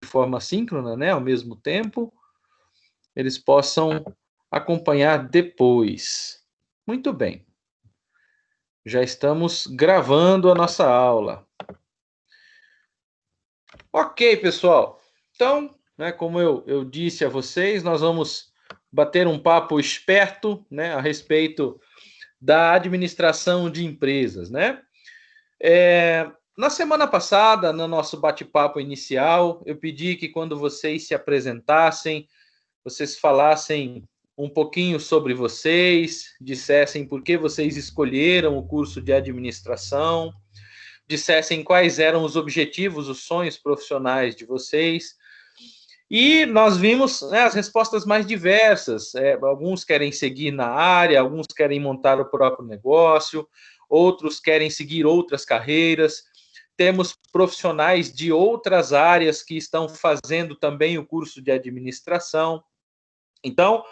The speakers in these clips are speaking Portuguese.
forma síncrona, né, ao mesmo tempo, eles possam acompanhar depois. Muito bem. Já estamos gravando a nossa aula. Ok, pessoal. Então, né, como eu disse a vocês, nós vamos bater um papo esperto, né, a respeito da administração de empresas, né? Na semana passada, no nosso bate-papo inicial, eu pedi que quando vocês se apresentassem, vocês falassem um pouquinho sobre vocês, dissessem por que vocês escolheram o curso de administração, dissessem quais eram os objetivos, os sonhos profissionais de vocês. E nós vimos, né, as respostas mais diversas. Alguns querem seguir na área, alguns querem montar o próprio negócio, outros querem seguir outras carreiras. Temos profissionais de outras áreas que estão fazendo também o curso de administração. Então,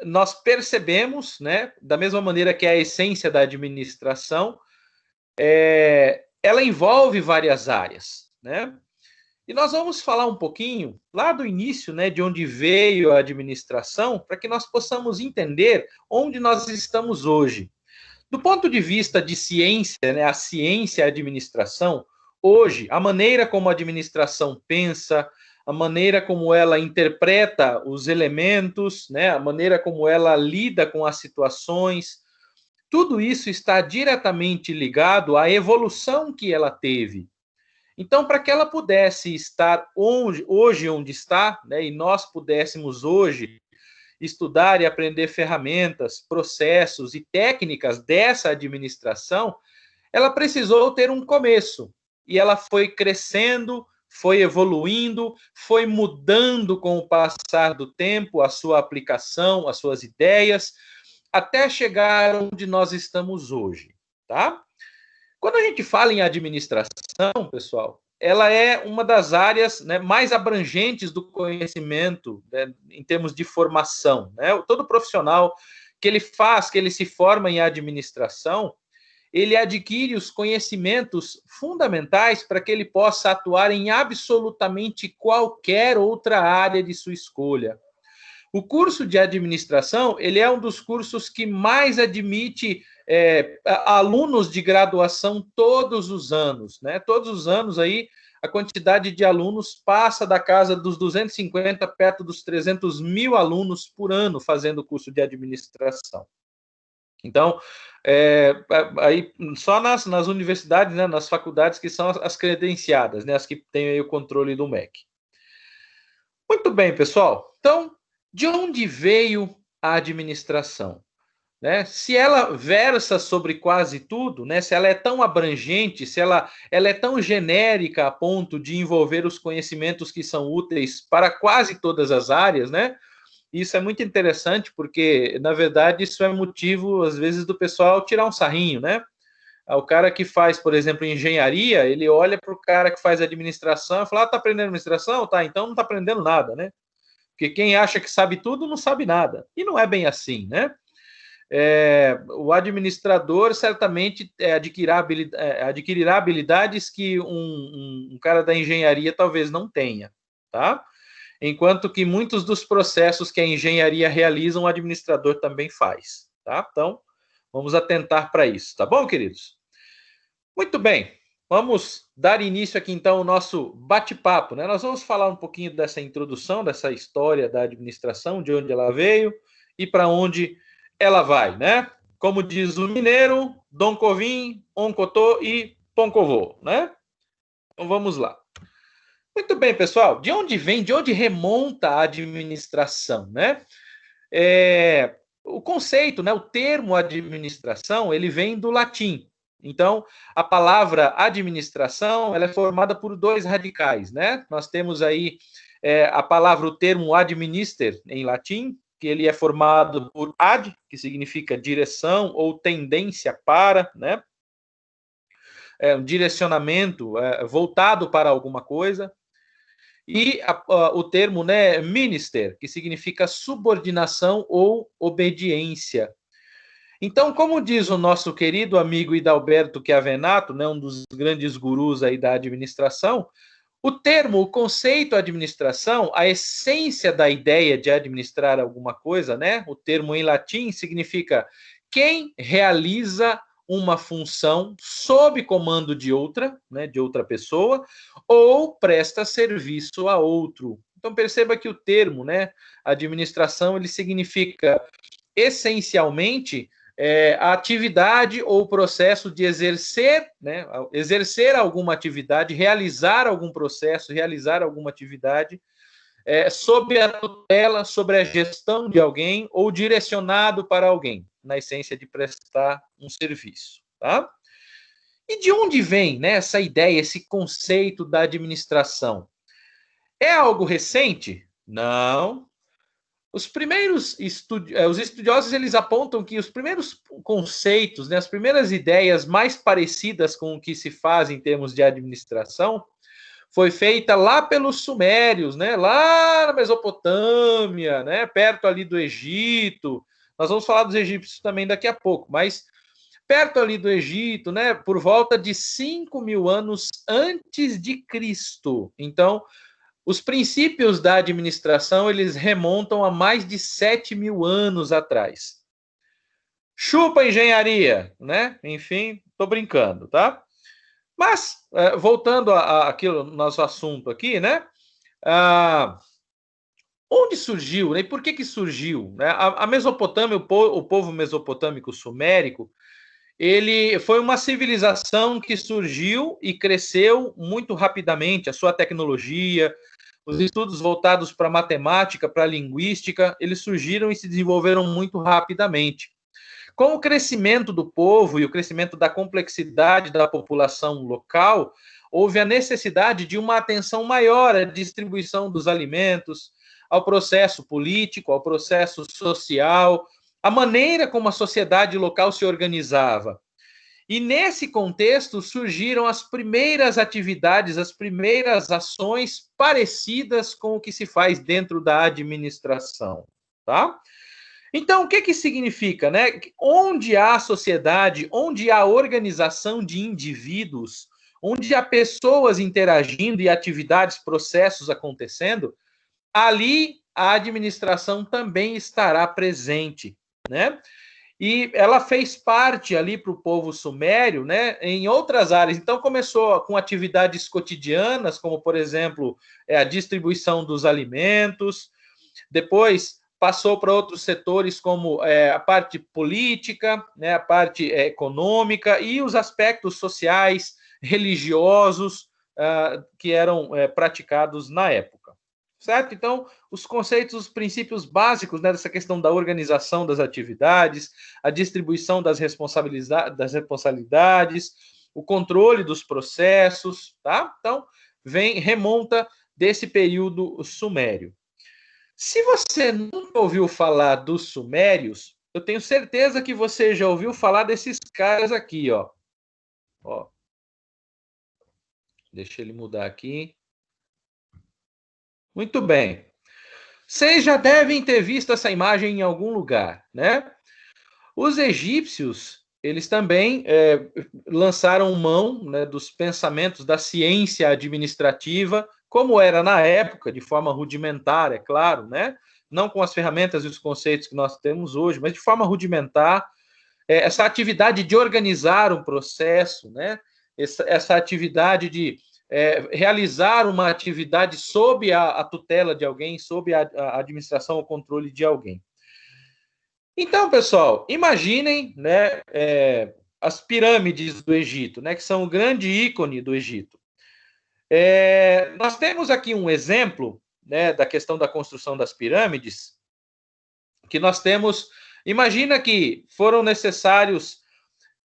nós percebemos, né, da mesma maneira que a essência da administração, ela envolve várias áreas, né? E nós vamos falar um pouquinho lá do início, né, de onde veio a administração, para que nós possamos entender onde nós estamos hoje. Do ponto de vista de ciência, né, a ciência e a administração, hoje, a maneira como a administração pensa, a maneira como ela interpreta os elementos, né, a maneira como ela lida com as situações, tudo isso está diretamente ligado à evolução que ela teve. Então, para que ela pudesse estar hoje onde está, né, e nós pudéssemos hoje estudar e aprender ferramentas, processos e técnicas dessa administração, ela precisou ter um começo. E ela foi crescendo, foi evoluindo, foi mudando com o passar do tempo a sua aplicação, as suas ideias, até chegar onde nós estamos hoje, tá? Quando a gente fala em administração, pessoal, ela é uma das áreas, né, mais abrangentes do conhecimento, né, em termos de formação, né? Todo profissional que ele se forma em administração, ele adquire os conhecimentos fundamentais para que ele possa atuar em absolutamente qualquer outra área de sua escolha. O curso de administração, ele é um dos cursos que mais admite alunos de graduação todos os anos, né? Todos os anos aí, a quantidade de alunos passa da casa dos 250, perto dos 300 mil alunos por ano fazendo o curso de administração. Então, aí só nas universidades, né, nas faculdades que são as credenciadas, né, as que têm aí o controle do MEC. Muito bem, pessoal. Então, de onde veio a administração? Né? Se ela versa sobre quase tudo, né? Se ela é tão abrangente, se ela é tão genérica a ponto de envolver os conhecimentos que são úteis para quase todas as áreas, né? Isso é muito interessante, porque, na verdade, isso é motivo, às vezes, do pessoal tirar um sarrinho, né? O cara que faz, por exemplo, engenharia, ele olha para o cara que faz administração e fala, tá aprendendo administração? Tá, então não tá aprendendo nada, né? Porque quem acha que sabe tudo, não sabe nada. E não é bem assim, né? O administrador certamente adquirirá habilidades que um cara da engenharia talvez não tenha, tá? Enquanto que muitos dos processos que a engenharia realiza, o administrador também faz, tá? Então, vamos atentar para isso, tá bom, queridos? Muito bem, vamos dar início aqui então ao nosso bate-papo, né? Nós vamos falar um pouquinho dessa introdução, dessa história da administração, de onde ela veio e para onde ela vai, né? Como diz o mineiro, Dom Covim, Oncotô e Poncovô, né? Então vamos lá. Muito bem, pessoal. De onde remonta a administração, né? O conceito, né? O termo administração, ele vem do latim. Então, a palavra administração, ela é formada por dois radicais, né? Nós temos aí a palavra, o termo administer, em latim, que ele é formado por ad, que significa direção ou tendência para, né? Um direcionamento voltado para alguma coisa. E o termo, né, minister, que significa subordinação ou obediência. Então, como diz o nosso querido amigo Hidalberto Chiavenato, né, um dos grandes gurus aí da administração, O termo, o conceito administração, a essência da ideia de administrar alguma coisa, né? O termo em latim significa quem realiza uma função sob comando de outra, né, de outra pessoa, ou presta serviço a outro. Então perceba que o termo, né, administração, ele significa essencialmente a atividade ou processo de exercer, né, exercer alguma atividade, realizar algum processo, realizar alguma atividade sob a tutela, sobre a gestão de alguém ou direcionado para alguém, na essência de prestar um serviço, tá? E de onde vem, né, essa ideia, esse conceito da administração? É algo recente? Não. Os estudiosos eles apontam que os primeiros conceitos, né, as primeiras ideias mais parecidas com o que se faz em termos de administração foi feita lá pelos sumérios, né, lá na Mesopotâmia, né, perto ali do Egito. Nós vamos falar dos egípcios também daqui a pouco, mas perto ali do Egito, né, por volta de 5.000 anos antes de Cristo. Então, os princípios da administração, eles remontam a mais de 7.000 anos atrás. Chupa engenharia, né? Enfim, tô brincando, tá? Mas, voltando àquilo, nosso assunto aqui, né? Onde surgiu, né? E por que surgiu? Né? A Mesopotâmia, o povo mesopotâmico sumérico, ele foi uma civilização que surgiu e cresceu muito rapidamente. A sua tecnologia, os estudos voltados para matemática, para linguística, eles surgiram e se desenvolveram muito rapidamente. Com o crescimento do povo e o crescimento da complexidade da população local, houve a necessidade de uma atenção maior à distribuição dos alimentos, ao processo político, ao processo social, à maneira como a sociedade local se organizava. E nesse contexto surgiram as primeiras atividades, as primeiras ações parecidas com o que se faz dentro da administração, tá? Então, o que significa, né? Onde há sociedade, onde há organização de indivíduos, onde há pessoas interagindo e atividades, processos acontecendo, ali a administração também estará presente, né? E ela fez parte ali para o povo sumério, né, em outras áreas. Então, começou com atividades cotidianas, como, por exemplo, a distribuição dos alimentos. Depois, passou para outros setores, como a parte política, né, a parte econômica e os aspectos sociais, religiosos, que eram praticados na época. Certo? Então, os conceitos, os princípios básicos, né, dessa questão da organização das atividades, a distribuição das responsabilidades, o controle dos processos, tá? Então, remonta desse período sumério. Se você nunca ouviu falar dos sumérios, eu tenho certeza que você já ouviu falar desses caras aqui, ó. Ó. Deixa ele mudar aqui. Muito bem. Vocês já devem ter visto essa imagem em algum lugar, né? Os egípcios, eles também lançaram mão, né, dos pensamentos da ciência administrativa, como era na época, de forma rudimentar, é claro, né? Não com as ferramentas e os conceitos que nós temos hoje, mas de forma rudimentar, essa atividade de organizar um processo, né? Essa atividade de realizar uma atividade sob a tutela de alguém, sob a administração ou controle de alguém. Então, pessoal, imaginem, né, as pirâmides do Egito, né, que são o grande ícone do Egito. Nós temos aqui um exemplo, né, da questão da construção das pirâmides, que nós temos. Imagina que foram necessários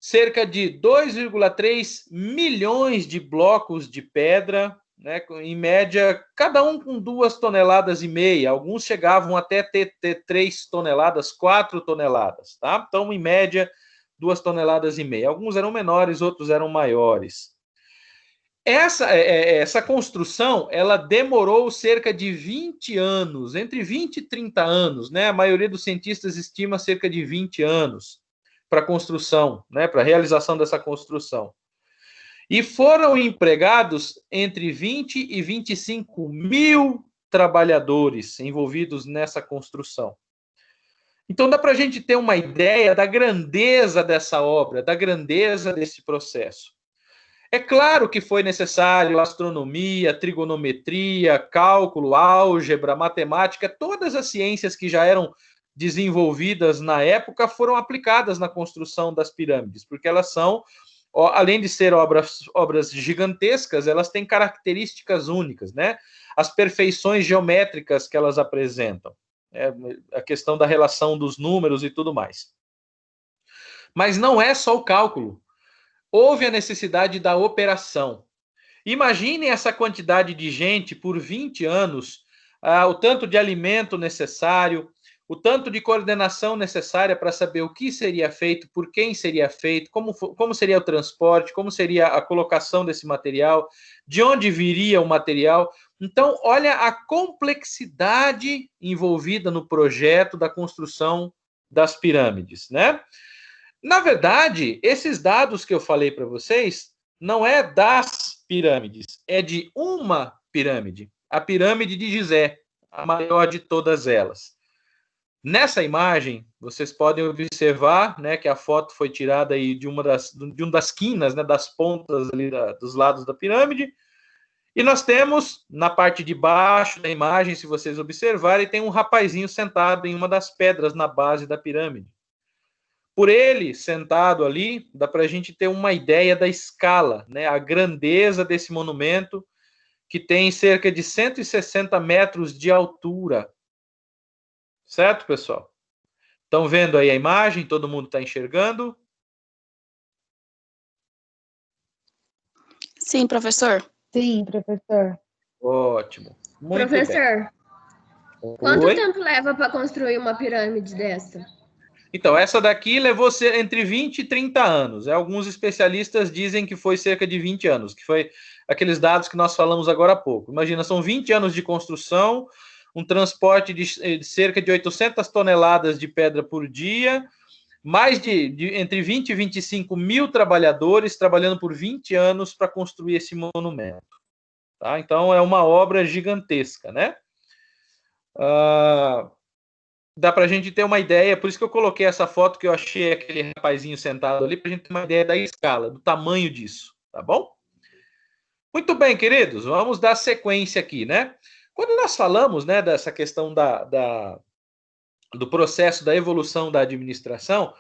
cerca de 2,3 milhões de blocos de pedra, né, em média, cada um com 2,5 toneladas. Alguns chegavam até ter 3 toneladas, 4 toneladas. Tá? Então, em média, 2,5 toneladas. Alguns eram menores, outros eram maiores. Essa construção, ela demorou cerca de 20 anos, entre 20 e 30 anos, né? A maioria dos cientistas estima cerca de 20 anos para a construção, né? Para a realização dessa construção. E foram empregados entre 20 e 25 mil trabalhadores envolvidos nessa construção. Então dá para a gente ter uma ideia da grandeza dessa obra, da grandeza desse processo. É claro que foi necessário astronomia, trigonometria, cálculo, álgebra, matemática, todas as ciências que já eram desenvolvidas na época foram aplicadas na construção das pirâmides, porque elas são, além de ser obras gigantescas, elas têm características únicas, né? As perfeições geométricas que elas apresentam, a questão da relação dos números e tudo mais. Mas não é só o cálculo. Houve a necessidade da operação. Imaginem essa quantidade de gente por 20 anos, o tanto de alimento necessário, o tanto de coordenação necessária para saber o que seria feito, por quem seria feito, como seria o transporte, como seria a colocação desse material, de onde viria o material. Então, olha a complexidade envolvida no projeto da construção das pirâmides, né? Na verdade, esses dados que eu falei para vocês não é das pirâmides, é de uma pirâmide, a pirâmide de Gizé, a maior de todas elas. Nessa imagem, vocês podem observar, né, que a foto foi tirada aí de uma das quinas, né, das pontas ali dos lados da pirâmide. E nós temos, na parte de baixo da imagem, se vocês observarem, tem um rapazinho sentado em uma das pedras na base da pirâmide. Por ele, sentado ali, dá para a gente ter uma ideia da escala, né? A grandeza desse monumento, que tem cerca de 160 metros de altura. Certo, pessoal? Estão vendo aí a imagem? Todo mundo está enxergando? Sim, professor. Sim, professor. Ótimo. Muito professor, bem. Quanto Oi? tempo leva para construir uma pirâmide dessa? Então, essa daqui levou entre 20 e 30 anos. Alguns especialistas dizem que foi cerca de 20 anos, que foi aqueles dados que nós falamos agora há pouco. Imagina, são 20 anos de construção, um transporte de cerca de 800 toneladas de pedra por dia, mais entre 20 e 25 mil trabalhadores trabalhando por 20 anos para construir esse monumento. Tá? Então, é uma obra gigantesca, né? Dá para a gente ter uma ideia, por isso que eu coloquei essa foto que eu achei aquele rapazinho sentado ali, para a gente ter uma ideia da escala, do tamanho disso, tá bom? Muito bem, queridos, vamos dar sequência aqui, né? Quando nós falamos, né, dessa questão do processo da evolução da administração,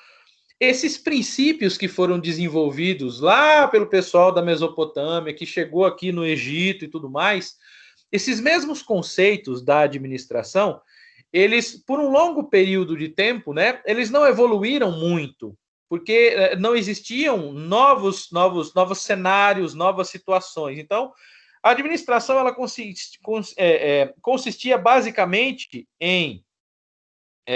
esses princípios que foram desenvolvidos lá pelo pessoal da Mesopotâmia, que chegou aqui no Egito e tudo mais, esses mesmos conceitos da administração, eles, por um longo período de tempo, né, eles não evoluíram muito, porque não existiam novos cenários, novas situações. Então, a administração ela consistia basicamente em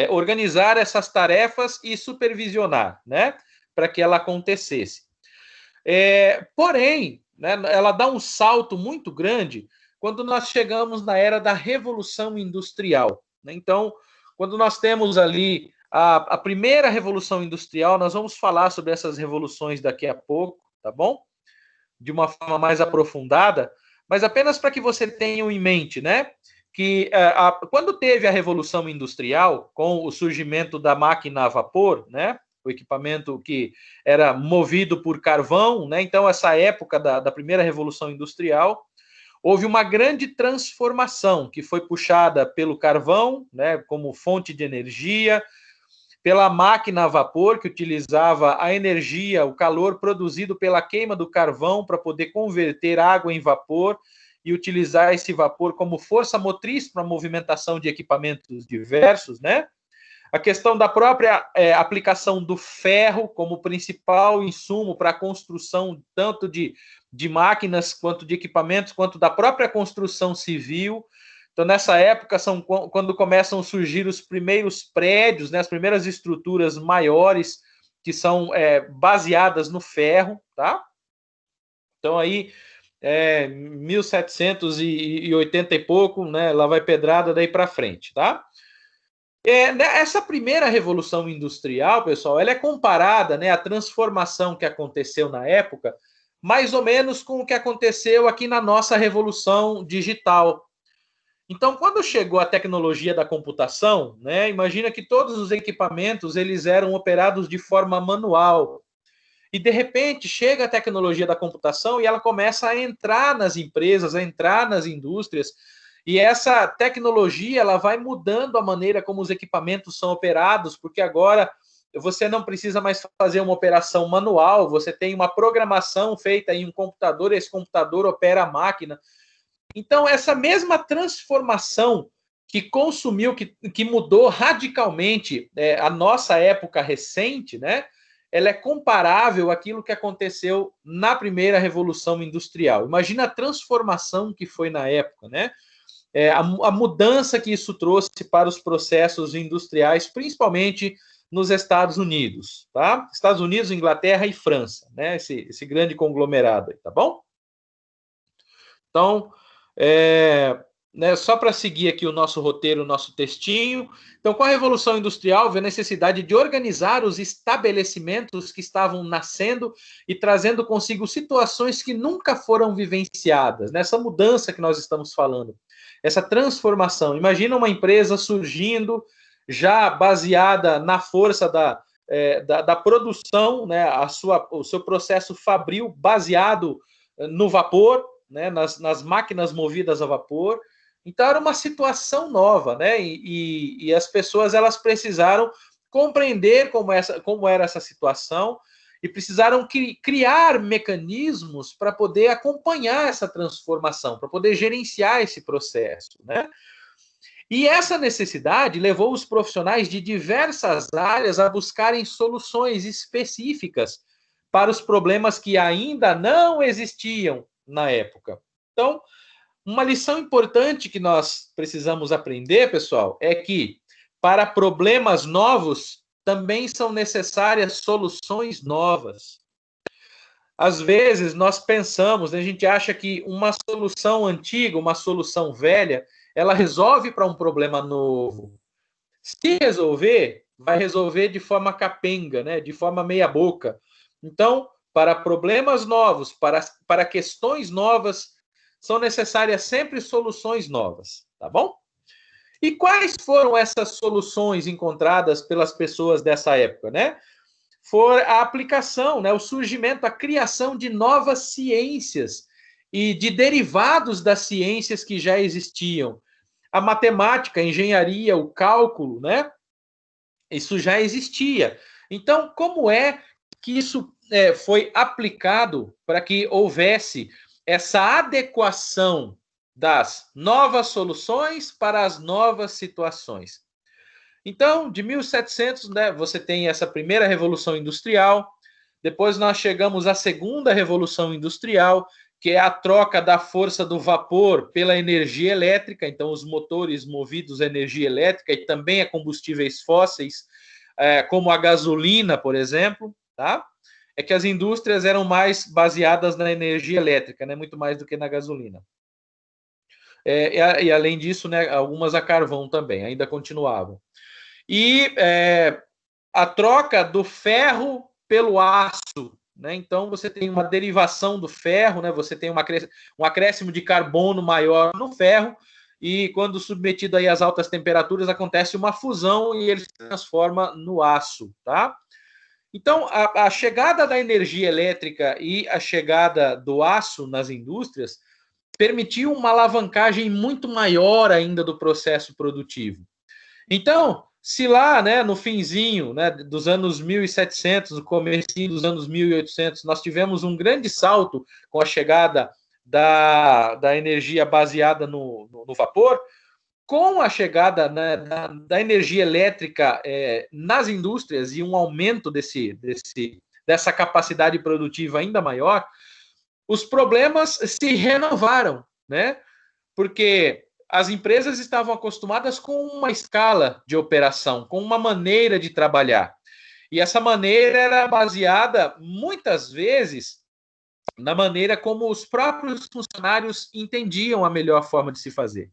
organizar essas tarefas e supervisionar, né, para que ela acontecesse. Porém, né, ela dá um salto muito grande quando nós chegamos na era da Revolução Industrial. Então, quando nós temos ali a primeira Revolução Industrial, nós vamos falar sobre essas revoluções daqui a pouco, tá bom? De uma forma mais aprofundada, mas apenas para que você tenha em mente, né? Que quando teve a Revolução Industrial, com o surgimento da máquina a vapor, né? O equipamento que era movido por carvão, né? Então, essa época da primeira Revolução Industrial, houve uma grande transformação que foi puxada pelo carvão, né, como fonte de energia, pela máquina a vapor, que utilizava a energia, o calor produzido pela queima do carvão para poder converter água em vapor e utilizar esse vapor como força motriz para a movimentação de equipamentos diversos, né? A questão da própria aplicação do ferro como principal insumo para a construção tanto de máquinas, quanto de equipamentos, quanto da própria construção civil. Então, nessa época, são quando começam a surgir os primeiros prédios, né, as primeiras estruturas maiores que são baseadas no ferro, tá? Então, aí, 1780 e pouco, né, lá vai pedrada daí para frente, tá? Essa primeira revolução industrial, pessoal, ela é comparada, né, à transformação que aconteceu na época mais ou menos com o que aconteceu aqui na nossa revolução digital. Então, quando chegou a tecnologia da computação, né, imagina que todos os equipamentos eles eram operados de forma manual. E, de repente, chega a tecnologia da computação e ela começa a entrar nas empresas, a entrar nas indústrias, e essa tecnologia ela vai mudando a maneira como os equipamentos são operados, porque agora você não precisa mais fazer uma operação manual, você tem uma programação feita em um computador, esse computador opera a máquina. Então, essa mesma transformação que consumiu, que mudou radicalmente a nossa época recente, né? Ela é comparável àquilo que aconteceu na primeira Revolução Industrial. Imagina a transformação que foi na época, né? A mudança que isso trouxe para os processos industriais, principalmente nos Estados Unidos, tá? Estados Unidos, Inglaterra e França, né? Esse grande conglomerado aí, tá bom? Então, né, só para seguir aqui o nosso roteiro, o nosso textinho. Então, com a Revolução Industrial, veio a necessidade de organizar os estabelecimentos que estavam nascendo e trazendo consigo situações que nunca foram vivenciadas. Nessa mudança que nós estamos falando, essa transformação. Imagina uma empresa surgindo, já baseada na força da produção, né, o seu processo fabril baseado no vapor, né, nas máquinas movidas a vapor. Então era uma situação nova, né? E as pessoas elas precisaram compreender como era essa situação e precisaram criar mecanismos para poder acompanhar essa transformação, para poder gerenciar esse processo, né? E essa necessidade levou os profissionais de diversas áreas a buscarem soluções específicas para os problemas que ainda não existiam na época. Então, uma lição importante que nós precisamos aprender, pessoal, é que para problemas novos também são necessárias soluções novas. Às vezes nós pensamos, né, a gente acha que uma solução antiga, uma solução velha, ela resolve para um problema novo. Se resolver, vai resolver de forma capenga, né, de forma meia boca. Então, para problemas novos, para questões novas, são necessárias sempre soluções novas, tá bom? E quais foram essas soluções encontradas pelas pessoas dessa época, né? Foi a aplicação, né, o surgimento, a criação de novas ciências e de derivados das ciências que já existiam. A matemática, a engenharia, o cálculo, né? Isso já existia. Então, como é que isso foi aplicado para que houvesse essa adequação das novas soluções para as novas situações? Então, de 1700, né, você tem essa primeira revolução industrial, depois nós chegamos à segunda revolução industrial, que é a troca da força do vapor pela energia elétrica, então os motores movidos a energia elétrica e também a combustíveis fósseis, como a gasolina, por exemplo, tá? É que as indústrias eram mais baseadas na energia elétrica, né, muito mais do que na gasolina. E além disso, né, algumas a carvão também, ainda continuavam. E a troca do ferro pelo aço, né? Então você tem uma derivação do ferro, né? Você tem um acréscimo de carbono maior no ferro e quando submetido aí às altas temperaturas acontece uma fusão e ele se transforma no aço, tá? Então a chegada da energia elétrica e a chegada do aço nas indústrias permitiu uma alavancagem muito maior ainda do processo produtivo. Então, se lá, né, no finzinho, né, dos anos 1700, no comecinho dos anos 1800, nós tivemos um grande salto com a chegada da energia baseada no vapor, com a chegada, né, da energia elétrica nas indústrias e um aumento dessa capacidade produtiva ainda maior, os problemas se renovaram, né? Porque as empresas estavam acostumadas com uma escala de operação, com uma maneira de trabalhar. E essa maneira era baseada, muitas vezes, na maneira como os próprios funcionários entendiam a melhor forma de se fazer.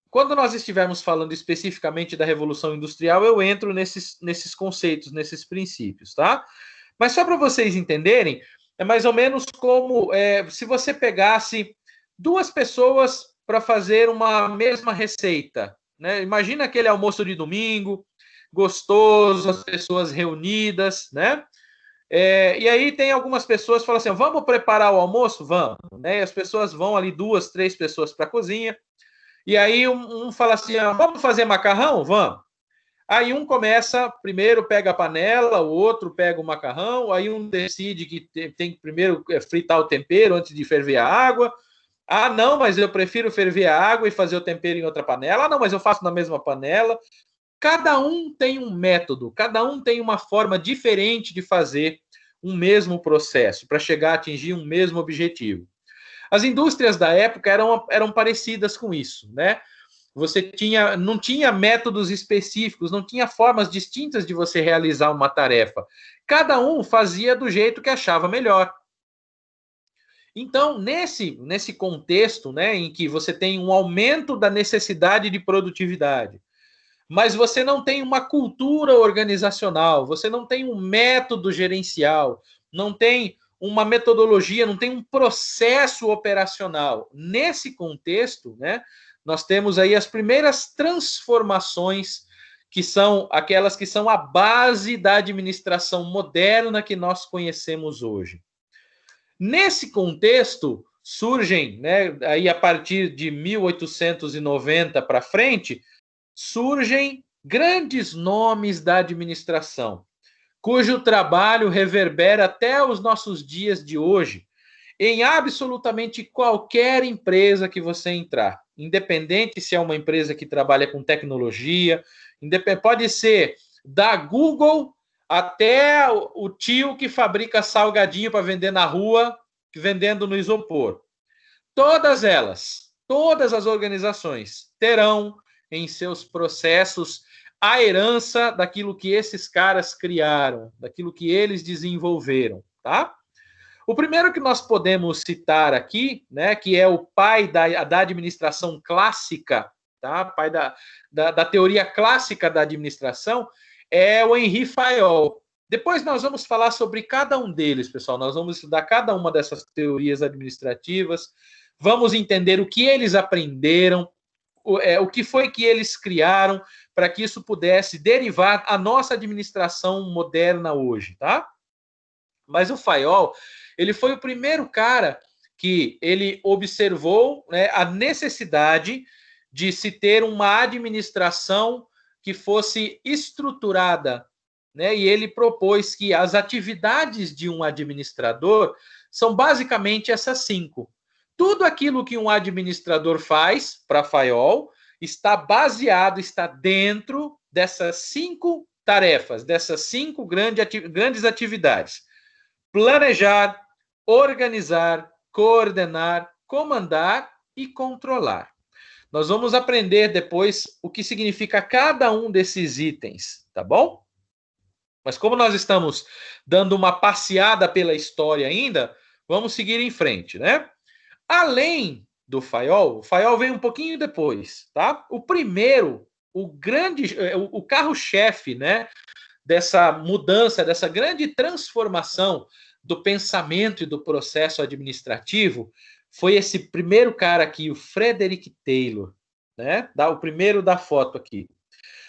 Quando nós estivermos falando especificamente da Revolução Industrial, eu entro nesses conceitos, nesses princípios, tá? Mas só para vocês entenderem, é mais ou menos como se você pegasse duas pessoas para fazer uma mesma receita, né? Imagina aquele almoço de domingo, gostoso, as pessoas reunidas, né? E aí tem algumas pessoas que falam assim, vamos preparar o almoço? Vamos. Né? E as pessoas vão ali, 2, 3 pessoas para a cozinha, e aí um fala assim, vamos fazer macarrão? Vamos. Aí um começa, primeiro pega a panela, o outro pega o macarrão, aí um decide que tem que primeiro fritar o tempero antes de ferver a água. Ah, não, mas eu prefiro ferver a água e fazer o tempero em outra panela. Ah, não, mas eu faço na mesma panela. Cada um tem um método, cada um tem uma forma diferente de fazer um mesmo processo para chegar a atingir um mesmo objetivo. As indústrias da época eram parecidas com isso, né? Você não tinha métodos específicos, não tinha formas distintas de você realizar uma tarefa. Cada um fazia do jeito que achava melhor. Então, nesse contexto, né, em que você tem um aumento da necessidade de produtividade, mas você não tem uma cultura organizacional, você não tem um método gerencial, não tem uma metodologia, não tem um processo operacional. Nesse contexto, né, nós temos aí as primeiras transformações, que são aquelas que são a base da administração moderna que nós conhecemos hoje. Nesse contexto, surgem, né, aí a partir de 1890 para frente, surgem grandes nomes da administração, cujo trabalho reverbera até os nossos dias de hoje, em absolutamente qualquer empresa que você entrar, independente se é uma empresa que trabalha com tecnologia, pode ser da Google até o tio que fabrica salgadinho para vender na rua, vendendo no isopor. Todas as organizações terão em seus processos a herança daquilo que esses caras criaram, daquilo que eles desenvolveram, tá? O primeiro que nós podemos citar aqui, né, que é o pai da administração clássica, tá? Pai da teoria clássica da administração, é o Henri Fayol. Depois nós vamos falar sobre cada um deles, pessoal. Nós vamos estudar cada uma dessas teorias administrativas, vamos entender o que eles aprenderam, o que foi que eles criaram para que isso pudesse derivar a nossa administração moderna hoje, tá? Mas o Fayol, ele foi o primeiro cara que ele observou, né, a necessidade de se ter uma administração que fosse estruturada, né? E ele propôs que as atividades de um administrador são basicamente essas 5. Tudo aquilo que um administrador faz, para Fayol, está baseado, está dentro dessas 5 tarefas, dessas 5 grandes atividades: planejar, organizar, coordenar, comandar e controlar. Nós vamos aprender depois o que significa cada um desses itens, tá bom? Mas como nós estamos dando uma passeada pela história ainda, vamos seguir em frente, né? Além do Fayol, o Fayol veio um pouquinho depois, tá? O primeiro, o carro-chefe, né, dessa mudança, dessa grande transformação do pensamento e do processo administrativo, foi esse primeiro cara aqui, o Frederick Taylor, né? O primeiro da foto aqui.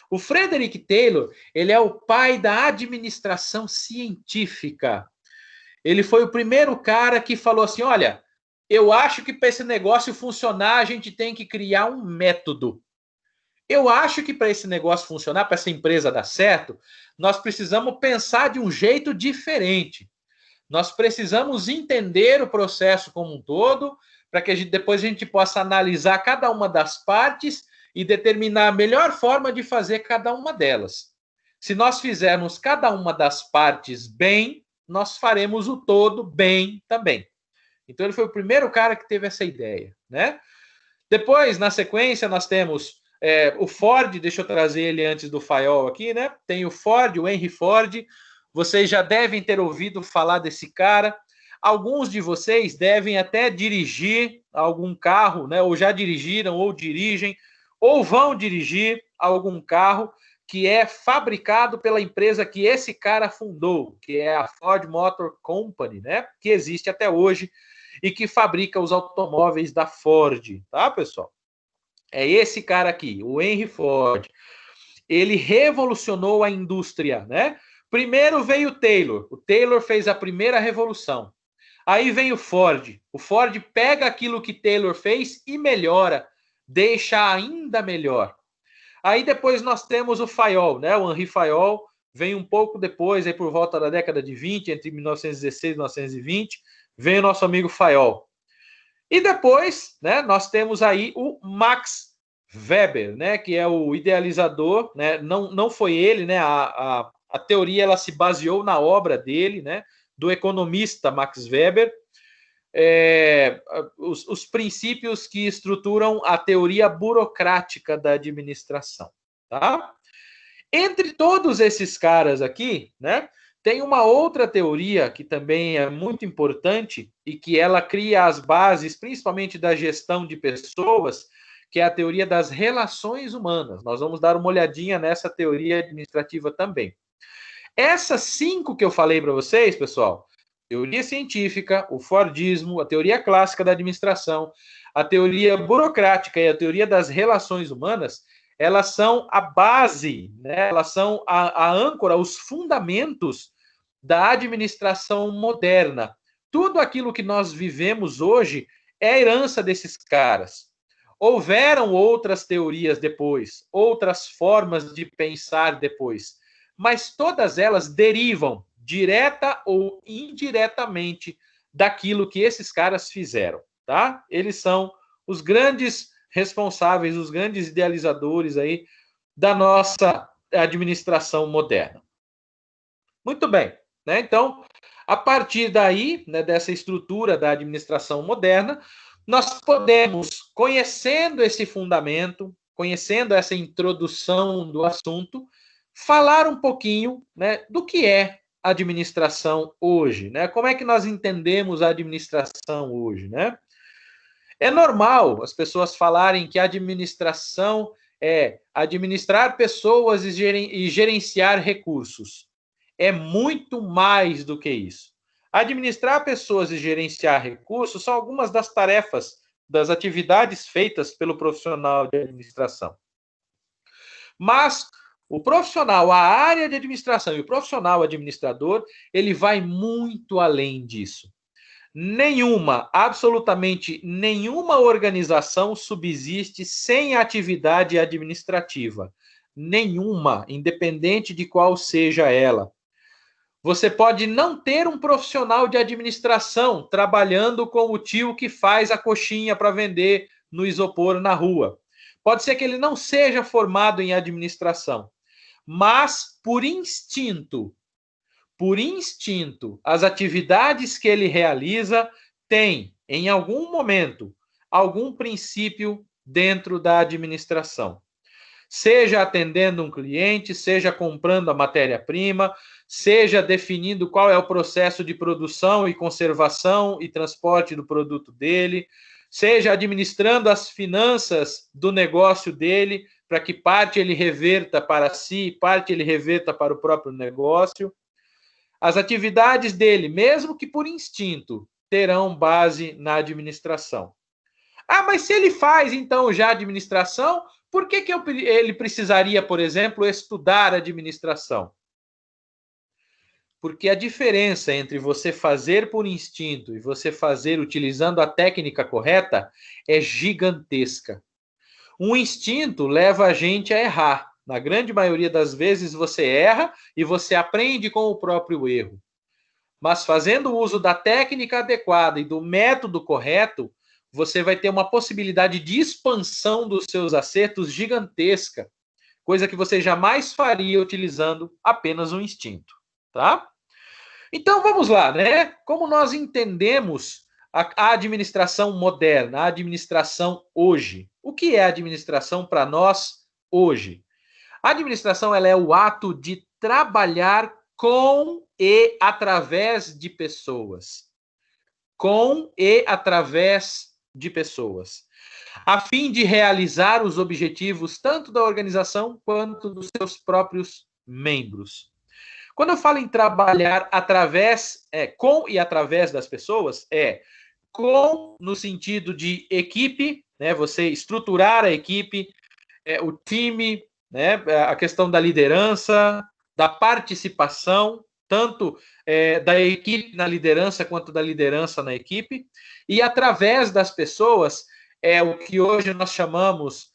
O Frederick Taylor, ele é o pai da administração científica. Ele foi o primeiro cara que falou assim, olha, eu acho que para esse negócio funcionar, a gente tem que criar um método. Eu acho que para esse negócio funcionar, para essa empresa dar certo, nós precisamos pensar de um jeito diferente. Nós precisamos entender o processo como um todo, para que depois a gente possa analisar cada uma das partes e determinar a melhor forma de fazer cada uma delas. Se nós fizermos cada uma das partes bem, nós faremos o todo bem também. Então ele foi o primeiro cara que teve essa ideia, né? Depois, na sequência, nós temos o Ford, deixa eu trazer ele antes do Fayol aqui, né? Tem o Ford, o Henry Ford. Vocês já devem ter ouvido falar desse cara. Alguns de vocês devem até dirigir algum carro, né? Ou já dirigiram, ou dirigem, ou vão dirigir algum carro que é fabricado pela empresa que esse cara fundou, que é a Ford Motor Company, né? Que existe até hoje e que fabrica os automóveis da Ford, tá, pessoal? É esse cara aqui, o Henry Ford. Ele revolucionou a indústria, né? Primeiro veio o Taylor. O Taylor fez a primeira revolução. Aí vem o Ford. O Ford pega aquilo que Taylor fez e melhora, deixa ainda melhor. Aí depois nós temos o Fayol, né? O Henri Fayol vem um pouco depois, aí por volta da década de 20, entre 1916 e 1920, vem o nosso amigo Fayol. E depois, né, nós temos aí o Max Weber, né, que é o idealizador, né? Não foi ele, né? A teoria ela se baseou na obra dele, né? Do economista Max Weber. Os princípios que estruturam a teoria burocrática da administração, tá? Entre todos esses caras aqui, né, tem uma outra teoria que também é muito importante e que ela cria as bases, principalmente da gestão de pessoas, que é a teoria das relações humanas. Nós vamos dar uma olhadinha nessa teoria administrativa também. Essas 5 que eu falei para vocês, pessoal, teoria científica, o Fordismo, a teoria clássica da administração, a teoria burocrática e a teoria das relações humanas, elas são a base, né? Elas são a âncora, os fundamentos da administração moderna. Tudo aquilo que nós vivemos hoje é herança desses caras. Houveram outras teorias depois, outras formas de pensar depois, mas todas elas derivam direta ou indiretamente daquilo que esses caras fizeram, tá? Eles são os grandes responsáveis, os grandes idealizadores aí da nossa administração moderna. Muito bem, né? Então, a partir daí, né, dessa estrutura da administração moderna, nós podemos, conhecendo esse fundamento, conhecendo essa introdução do assunto, falar um pouquinho, né, do que é administração hoje, né? Como é que nós entendemos a administração hoje, né? É normal as pessoas falarem que a administração é administrar pessoas e gerenciar recursos. É muito mais do que isso. Administrar pessoas e gerenciar recursos são algumas das tarefas, das atividades feitas pelo profissional de administração. Mas o profissional, a área de administração e o profissional administrador, ele vai muito além disso. Nenhuma, absolutamente nenhuma organização subsiste sem atividade administrativa. Nenhuma, independente de qual seja ela. Você pode não ter um profissional de administração trabalhando com o tio que faz a coxinha para vender no isopor na rua. Pode ser que ele não seja formado em administração, mas por instinto, as atividades que ele realiza têm, em algum momento, algum princípio dentro da administração. Seja atendendo um cliente, seja comprando a matéria-prima, seja definindo qual é o processo de produção e conservação e transporte do produto dele, seja administrando as finanças do negócio dele, para que parte ele reverta para si, parte ele reverta para o próprio negócio. As atividades dele, mesmo que por instinto, terão base na administração. Ah, mas se ele faz, então, já administração, por que ele precisaria, por exemplo, estudar administração? Porque a diferença entre você fazer por instinto e você fazer utilizando a técnica correta é gigantesca. Um instinto leva a gente a errar. Na grande maioria das vezes você erra e você aprende com o próprio erro. Mas fazendo uso da técnica adequada e do método correto, você vai ter uma possibilidade de expansão dos seus acertos gigantesca, coisa que você jamais faria utilizando apenas um instinto, tá? Então vamos lá, né? Como nós entendemos a administração moderna, a administração hoje? O que é administração para nós hoje? A administração ela é o ato de trabalhar com e através de pessoas. Com e através de pessoas, a fim de realizar os objetivos tanto da organização quanto dos seus próprios membros. Quando eu falo em trabalhar com e através das pessoas, com no sentido de equipe, né? Você estruturar a equipe, o time, né? A questão da liderança, da participação, tanto da equipe na liderança quanto da liderança na equipe, e através das pessoas o que hoje nós chamamos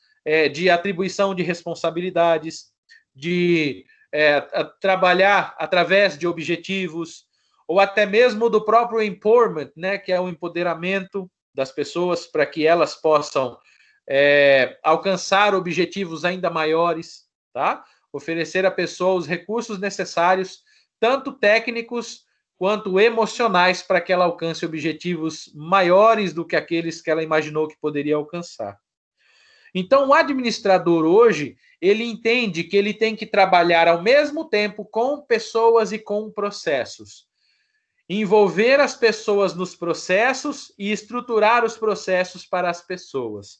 de atribuição de responsabilidades, de trabalhar através de objetivos, ou até mesmo do próprio empowerment, né, que é o empoderamento das pessoas para que elas possam alcançar objetivos ainda maiores, tá? Oferecer à pessoa os recursos necessários, tanto técnicos quanto emocionais, para que ela alcance objetivos maiores do que aqueles que ela imaginou que poderia alcançar. Então, o administrador hoje, ele entende que ele tem que trabalhar ao mesmo tempo com pessoas e com processos. Envolver as pessoas nos processos e estruturar os processos para as pessoas.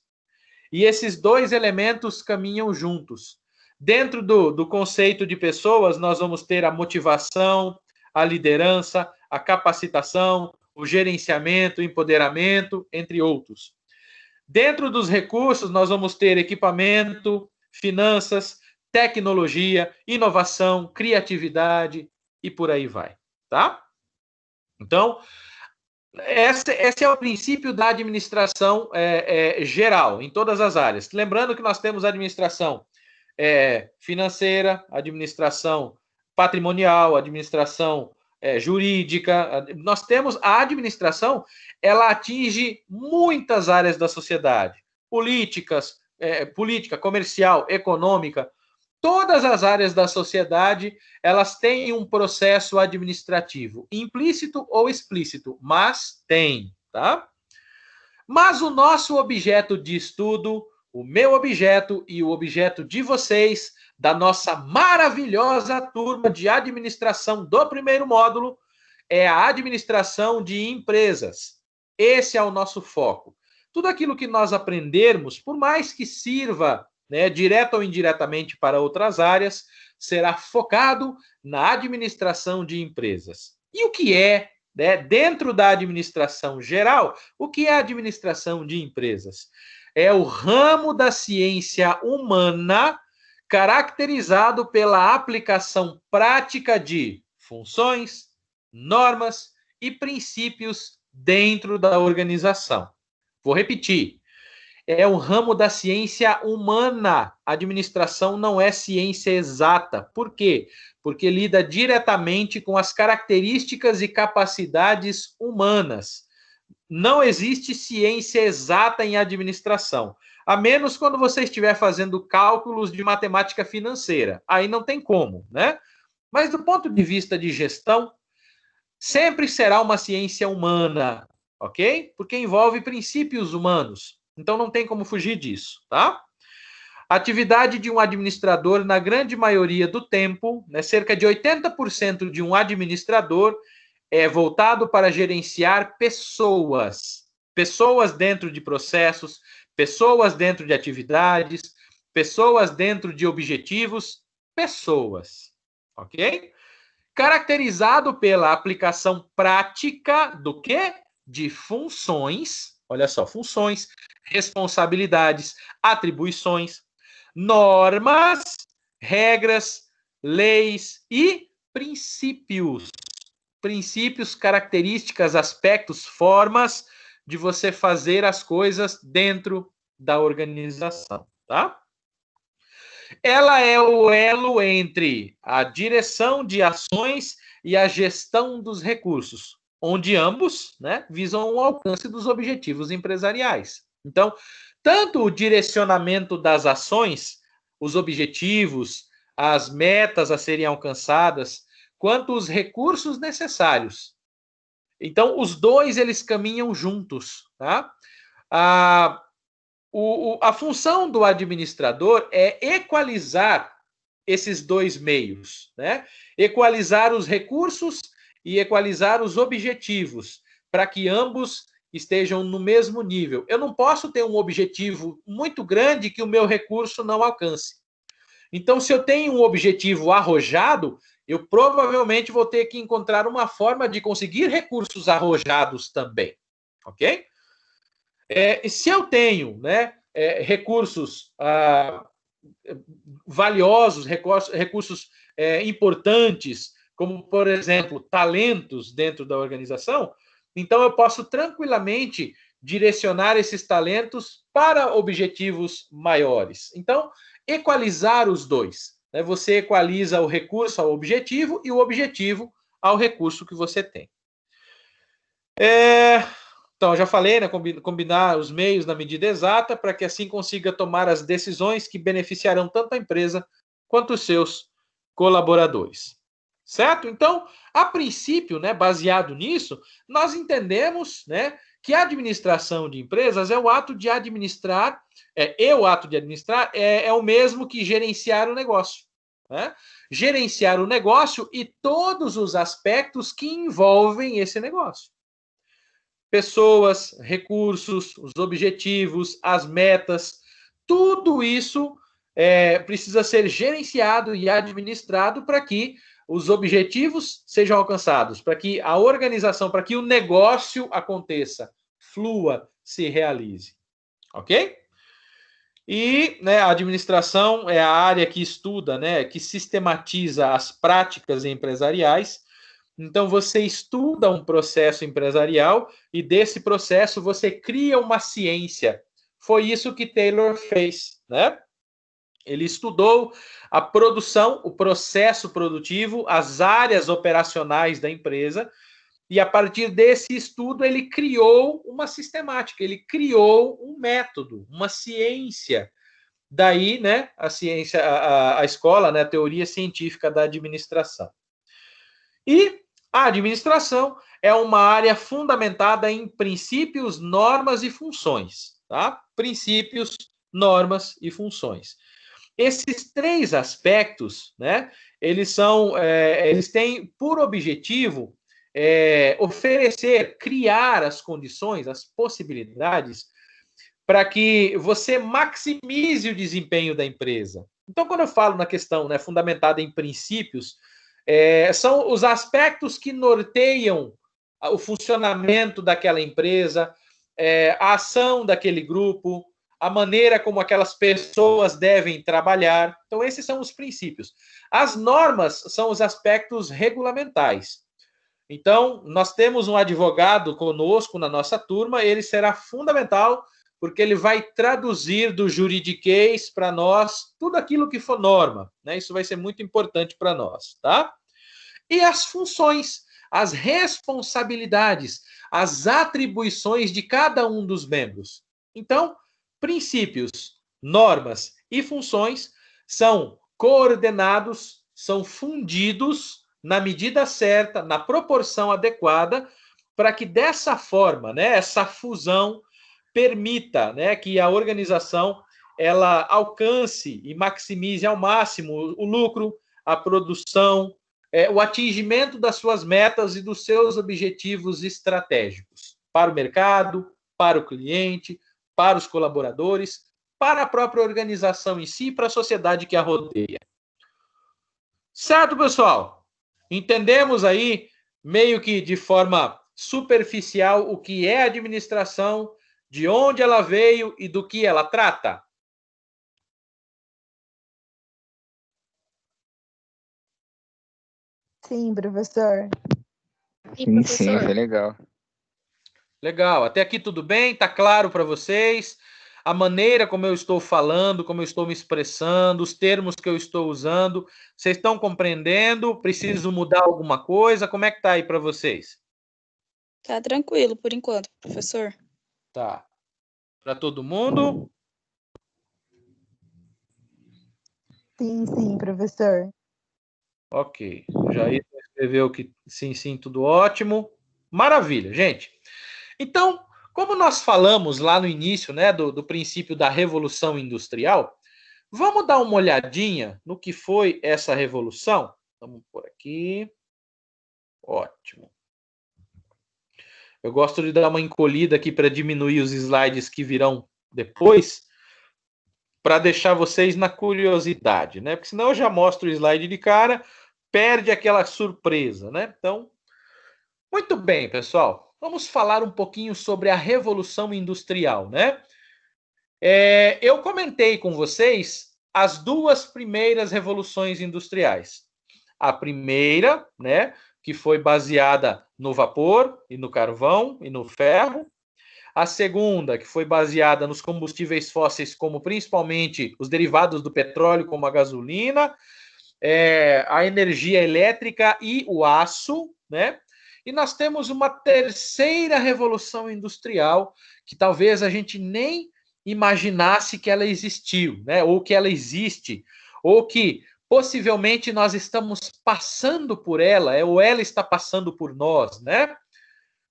E esses dois elementos caminham juntos. Dentro do conceito de pessoas, nós vamos ter a motivação, a liderança, a capacitação, o gerenciamento, o empoderamento, entre outros. Dentro dos recursos, nós vamos ter equipamento, finanças, tecnologia, inovação, criatividade e por aí vai, tá? Então, esse é o princípio da administração geral, em todas as áreas. Lembrando que nós temos administração financeira, administração patrimonial, administração jurídica. Nós temos a administração, ela atinge muitas áreas da sociedade. Política, comercial, econômica. Todas as áreas da sociedade, elas têm um processo administrativo, implícito ou explícito, mas tem, tá? Mas o nosso objeto de estudo, o meu objeto e o objeto de vocês, da nossa maravilhosa turma de administração do primeiro módulo, é a administração de empresas. Esse é o nosso foco. Tudo aquilo que nós aprendermos, por mais que sirva direta ou indiretamente para outras áreas, será focado na administração de empresas. E o que dentro da administração geral, o que é a administração de empresas? É o ramo da ciência humana caracterizado pela aplicação prática de funções, normas e princípios dentro da organização. Vou repetir. É o ramo da ciência humana. A administração não é ciência exata. Por quê? Porque lida diretamente com as características e capacidades humanas. Não existe ciência exata em administração, a menos quando você estiver fazendo cálculos de matemática financeira. Aí não tem como, né? Mas do ponto de vista de gestão, sempre será uma ciência humana, ok? Porque envolve princípios humanos. Então, não tem como fugir disso, tá? A atividade de um administrador, na grande maioria do tempo, cerca de 80% de um administrador é voltado para gerenciar pessoas. Pessoas dentro de processos, pessoas dentro de atividades, pessoas dentro de objetivos, pessoas, ok? Caracterizado pela aplicação prática do quê? De funções. Olha só, funções, responsabilidades, atribuições, normas, regras, leis e princípios. Princípios, características, aspectos, formas de você fazer as coisas dentro da organização, tá? Ela é o elo entre a direção de ações e a gestão dos recursos, onde ambos visam o alcance dos objetivos empresariais. Então, tanto o direcionamento das ações, os objetivos, as metas a serem alcançadas, quanto os recursos necessários. Então, os dois, eles caminham juntos, tá? A função do administrador é equalizar esses dois meios, equalizar os recursos e equalizar os objetivos, para que ambos estejam no mesmo nível. Eu não posso ter um objetivo muito grande que o meu recurso não alcance. Então, se eu tenho um objetivo arrojado, eu provavelmente vou ter que encontrar uma forma de conseguir recursos arrojados também, ok? Se eu tenho, né, recursos valiosos, recursos importantes, como, por exemplo, talentos dentro da organização, então eu posso tranquilamente direcionar esses talentos para objetivos maiores. Então, equalizar os dois. Né? Você equaliza o recurso ao objetivo e o objetivo ao recurso que você tem. Então, já falei, né? Combinar os meios na medida exata para que assim consiga tomar as decisões que beneficiarão tanto a empresa quanto os seus colaboradores. Certo? Então, a princípio, né, baseado nisso, nós entendemos, né, que a administração de empresas é o ato de administrar, o ato de administrar é o mesmo que gerenciar o negócio. Né? Gerenciar o negócio e todos os aspectos que envolvem esse negócio. Pessoas, recursos, os objetivos, as metas, tudo isso precisa ser gerenciado e administrado para que os objetivos sejam alcançados, para que a organização, para que o negócio aconteça, flua, se realize. Ok? E né, a administração é a área que estuda, né, que sistematiza as práticas empresariais. Então, você estuda um processo empresarial e desse processo você cria uma ciência. Foi isso que Taylor fez, né? Ele estudou a produção, o processo produtivo, as áreas operacionais da empresa, e a partir desse estudo ele criou uma sistemática, ele criou um método, uma ciência. Daí, né, a ciência, a escola, né, a teoria científica da administração. E a administração é uma área fundamentada em princípios, normas e funções, tá? Princípios, normas e funções. Esses três aspectos, né, eles têm por objetivo oferecer, criar as condições, as possibilidades para que você maximize o desempenho da empresa. Então, quando eu falo na questão, né, fundamentada em princípios, são os aspectos que norteiam o funcionamento daquela empresa, a ação daquele grupo, a maneira como aquelas pessoas devem trabalhar. Então, esses são os princípios. As normas são os aspectos regulamentais. Então, nós temos um advogado conosco na nossa turma, ele será fundamental, porque ele vai traduzir do juridiquês para nós tudo aquilo que for norma. Né? Isso vai ser muito importante para nós, tá? E as funções, as responsabilidades, as atribuições de cada um dos membros. Então, princípios, normas e funções são coordenados, são fundidos na medida certa, na proporção adequada, para que dessa forma, né, essa fusão permita, né, que a organização ela alcance e maximize ao máximo o lucro, a produção, o atingimento das suas metas e dos seus objetivos estratégicos para o mercado, para o cliente, para os colaboradores, para a própria organização em si, para a sociedade que a rodeia. Certo, pessoal? Entendemos aí, meio que de forma superficial, o que é administração, de onde ela veio e do que ela trata? Sim, professor. Sim, foi legal. Legal. Até aqui tudo bem? Tá claro para vocês? A maneira como eu estou falando, como eu estou me expressando, os termos que eu estou usando, vocês estão compreendendo? Preciso mudar alguma coisa? Como é que tá aí para vocês? Tá tranquilo por enquanto, professor. Tá. Para todo mundo? Sim, professor. Ok. Jair escreveu que sim, tudo ótimo. Maravilha, gente. Então, como nós falamos lá no início, né, do princípio da Revolução Industrial, vamos dar uma olhadinha no que foi essa revolução? Vamos por aqui. Ótimo. Eu gosto de dar uma encolhida aqui para diminuir os slides que virão depois, para deixar vocês na curiosidade, né? Porque senão eu já mostro o slide de cara, perde aquela surpresa, né? Então, muito bem, pessoal. Vamos falar um pouquinho sobre a Revolução Industrial, né? Eu comentei com vocês as duas primeiras revoluções industriais. A primeira, né, que foi baseada no vapor e no carvão e no ferro. A segunda, que foi baseada nos combustíveis fósseis, como principalmente os derivados do petróleo, como a gasolina, a energia elétrica e o aço, né? E nós temos uma terceira revolução industrial, que talvez a gente nem imaginasse que ela existiu, né? Ou que ela existe, ou que possivelmente nós estamos passando por ela, ou ela está passando por nós, né?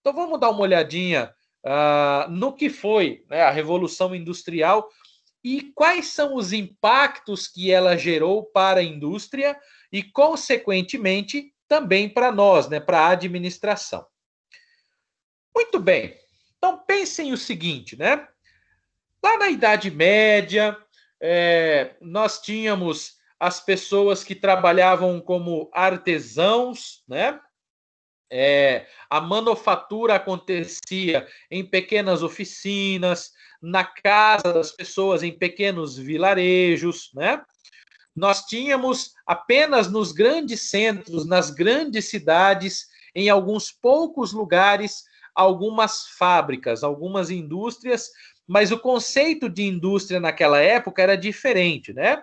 Então vamos dar uma olhadinha no que foi, né, a Revolução Industrial e quais são os impactos que ela gerou para a indústria e, consequentemente, também para nós, né, para a administração. Muito bem. Então pensem o seguinte, né? Lá na Idade Média, nós tínhamos as pessoas que trabalhavam como artesãos, né? A manufatura acontecia em pequenas oficinas, na casa das pessoas, em pequenos vilarejos, né? Nós tínhamos apenas nos grandes centros, nas grandes cidades, em alguns poucos lugares, algumas fábricas, algumas indústrias, mas o conceito de indústria naquela época era diferente, né?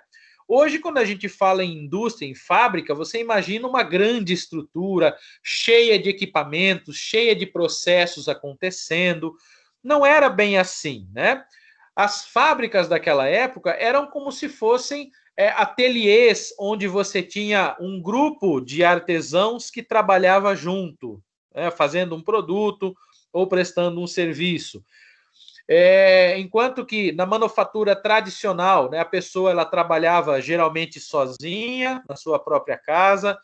Hoje, quando a gente fala em indústria, em fábrica, você imagina uma grande estrutura, cheia de equipamentos, cheia de processos acontecendo. Não era bem assim, né? As fábricas daquela época eram como se fossem ateliês onde você tinha um grupo de artesãos que trabalhava junto, né, fazendo um produto ou prestando um serviço. Enquanto que na manufatura tradicional, né, a pessoa ela trabalhava geralmente sozinha, na sua própria casa,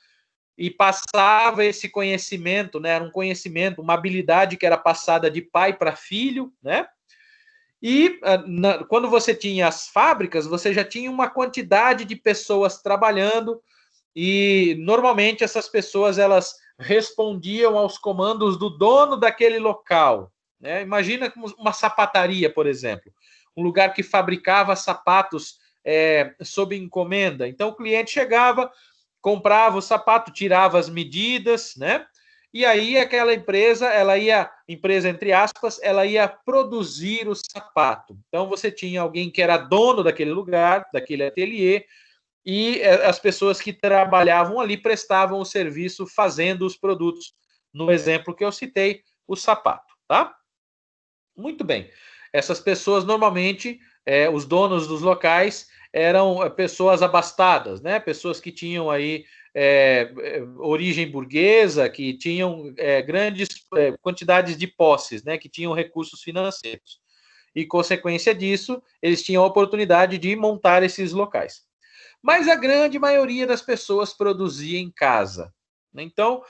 e passava esse conhecimento, né, era um conhecimento, uma habilidade que era passada de pai para filho, né? E quando você tinha as fábricas, você já tinha uma quantidade de pessoas trabalhando e normalmente essas pessoas elas respondiam aos comandos do dono daquele local, né? Imagina uma sapataria, por exemplo, um lugar que fabricava sapatos sob encomenda. Então o cliente chegava, comprava o sapato, tirava as medidas, né? E aí aquela empresa, empresa entre aspas, ela ia produzir o sapato. Então você tinha alguém que era dono daquele lugar, daquele ateliê, e as pessoas que trabalhavam ali prestavam o serviço fazendo os produtos. No exemplo que eu citei, o sapato, tá? Muito bem. Essas pessoas, normalmente, os donos dos locais eram pessoas abastadas, né? Pessoas que tinham aí origem burguesa, que tinham grandes quantidades de posses, né? Que tinham recursos financeiros. E, consequência disso, eles tinham a oportunidade de montar esses locais. Mas a grande maioria das pessoas produzia em casa. Então,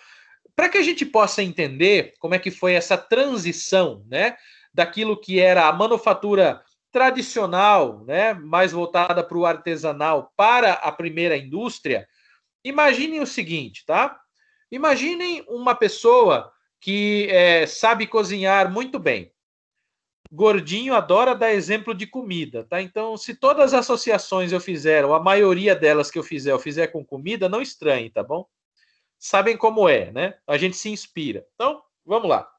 para que a gente possa entender como é que foi essa transição, né, daquilo que era a manufatura tradicional, né, mais voltada para o artesanal, para a primeira indústria, imaginem o seguinte, tá? Imaginem uma pessoa que sabe cozinhar muito bem. Gordinho adora dar exemplo de comida, tá? Então, se todas as associações eu fizer, ou a maioria delas que eu fizer com comida, não estranhe, tá bom? Sabem como é, né? A gente se inspira. Então, vamos lá.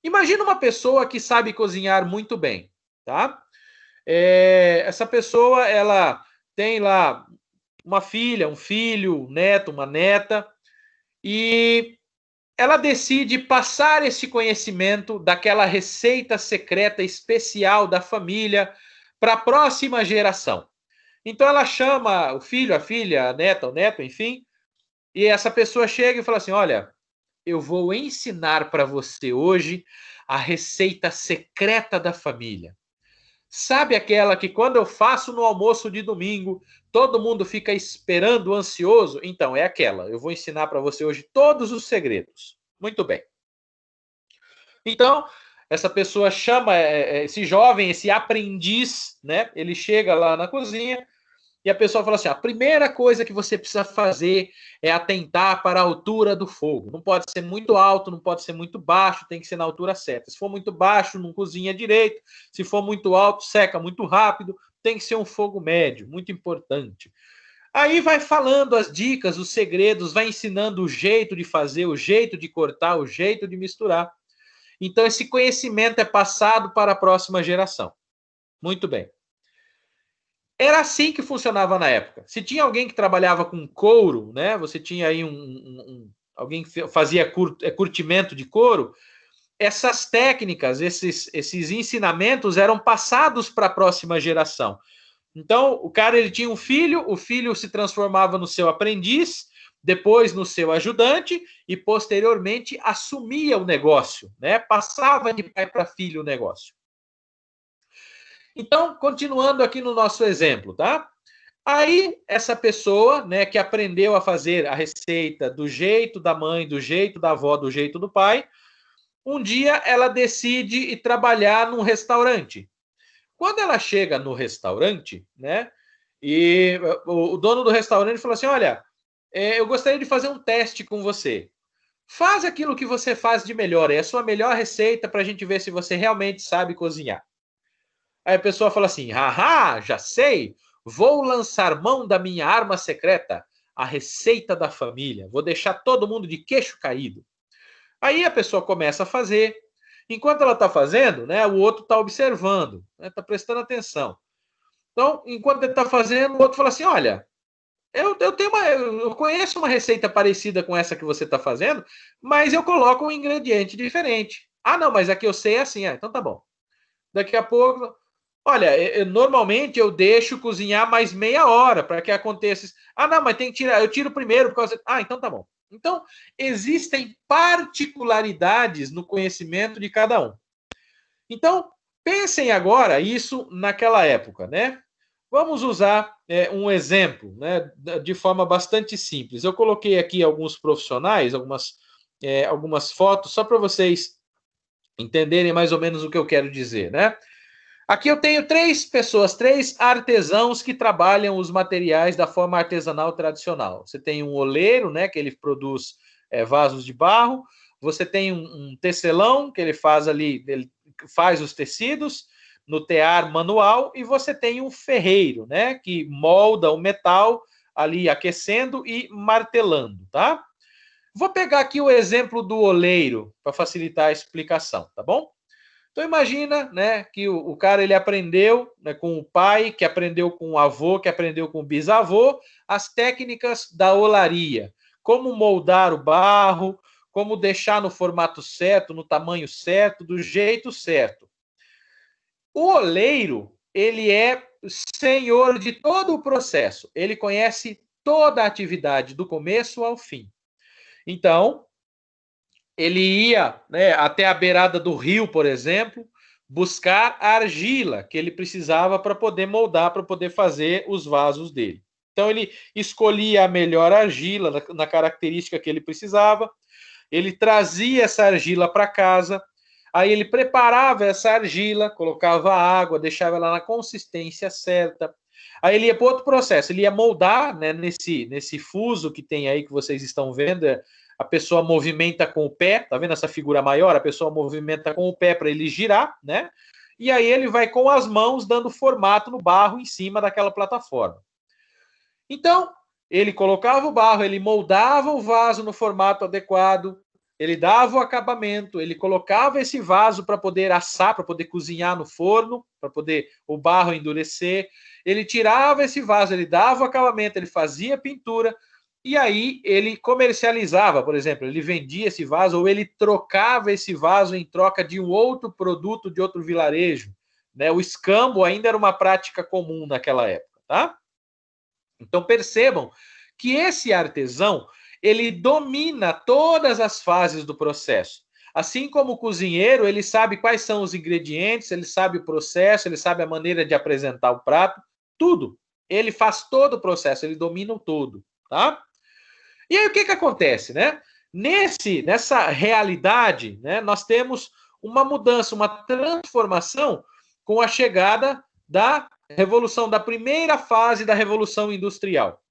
Imagina uma pessoa que sabe cozinhar muito bem, tá? Essa pessoa, ela tem lá uma filha, um filho, um neto, uma neta, e ela decide passar esse conhecimento daquela receita secreta especial da família para a próxima geração. Então ela chama o filho, a filha, a neta, o neto, enfim, e essa pessoa chega e fala assim: olha, eu vou ensinar para você hoje a receita secreta da família. Sabe aquela que quando eu faço no almoço de domingo, todo mundo fica esperando, ansioso? Então, é aquela. Eu vou ensinar para você hoje todos os segredos. Muito bem. Então, essa pessoa chama esse jovem, esse aprendiz, né? Ele chega lá na cozinha e a pessoa fala assim: a primeira coisa que você precisa fazer é atentar para a altura do fogo. Não pode ser muito alto, não pode ser muito baixo, tem que ser na altura certa. Se for muito baixo, não cozinha direito. Se for muito alto, seca muito rápido. Tem que ser um fogo médio, muito importante. Aí vai falando as dicas, os segredos, vai ensinando o jeito de fazer, o jeito de cortar, o jeito de misturar. Então, esse conhecimento é passado para a próxima geração. Muito bem. Era assim que funcionava na época. Se tinha alguém que trabalhava com couro, né? Você tinha aí alguém que fazia curtimento de couro. Essas técnicas, esses ensinamentos eram passados para a próxima geração. Então, o cara ele tinha um filho, o filho se transformava no seu aprendiz, depois no seu ajudante e posteriormente assumia o negócio, né? Passava de pai para filho o negócio. Então, continuando aqui no nosso exemplo, tá? Aí, essa pessoa, né, que aprendeu a fazer a receita do jeito da mãe, do jeito da avó, do jeito do pai, um dia ela decide ir trabalhar num restaurante. Quando ela chega no restaurante, né, e o dono do restaurante falou assim: olha, eu gostaria de fazer um teste com você. Faz aquilo que você faz de melhor, é a sua melhor receita para a gente ver se você realmente sabe cozinhar. Aí a pessoa fala assim: haha, já sei, vou lançar mão da minha arma secreta, a receita da família, vou deixar todo mundo de queixo caído. Aí a pessoa começa a fazer. Enquanto ela está fazendo, né, o outro está observando, está prestando atenção. Então, enquanto ele está fazendo, o outro fala assim: olha, eu conheço uma receita parecida com essa que você está fazendo, mas eu coloco um ingrediente diferente. Ah, não, mas aqui eu sei assim. Então tá bom. Daqui a pouco, olha, normalmente eu deixo cozinhar mais meia hora para que aconteça. Ah, não, mas tem que tirar. Eu tiro primeiro por causa. Ah, então tá bom. Então, existem particularidades no conhecimento de cada um. Então, pensem agora isso naquela época, né? Vamos usar um exemplo, né, de forma bastante simples. Eu coloquei aqui alguns profissionais, algumas fotos, só para vocês entenderem mais ou menos o que eu quero dizer, né? Aqui eu tenho 3 pessoas, 3 artesãos que trabalham os materiais da forma artesanal tradicional. Você tem um oleiro, né, que ele produz vasos de barro. Você tem um tecelão, que ele faz os tecidos no tear manual. E você tem um ferreiro, né, que molda o metal ali aquecendo e martelando, tá? Vou pegar aqui o exemplo do oleiro para facilitar a explicação, tá bom? Então imagina, né, que o cara ele aprendeu, né, com o pai, que aprendeu com o avô, que aprendeu com o bisavô, as técnicas da olaria, como moldar o barro, como deixar no formato certo, no tamanho certo, do jeito certo. O oleiro, ele é senhor de todo o processo, ele conhece toda a atividade do começo ao fim. Então, ele ia, né, até a beirada do rio, por exemplo, buscar a argila que ele precisava para poder moldar, para poder fazer os vasos dele. Então, ele escolhia a melhor argila na característica que ele precisava, ele trazia essa argila para casa, aí ele preparava essa argila, colocava água, deixava ela na consistência certa. Aí ele ia para outro processo, ele ia moldar, né, nesse fuso que tem aí que vocês estão vendo. A pessoa movimenta com o pé, tá vendo essa figura maior? A pessoa movimenta com o pé para ele girar, né? E aí ele vai com as mãos dando formato no barro em cima daquela plataforma. Então, ele colocava o barro, ele moldava o vaso no formato adequado, ele dava o acabamento, ele colocava esse vaso para poder assar, para poder cozinhar no forno, para poder o barro endurecer. Ele tirava esse vaso, ele dava o acabamento, ele fazia pintura. E aí ele comercializava, por exemplo, ele vendia esse vaso ou ele trocava esse vaso em troca de um outro produto de outro vilarejo, né? O escambo ainda era uma prática comum naquela época, tá? Então percebam que esse artesão, ele domina todas as fases do processo. Assim como o cozinheiro, ele sabe quais são os ingredientes, ele sabe o processo, ele sabe a maneira de apresentar o prato, tudo. Ele faz todo o processo, ele domina o todo, tá? E aí o que acontece, né? Nessa realidade, né, nós temos uma mudança, uma transformação com a chegada da primeira fase da Revolução Industrial.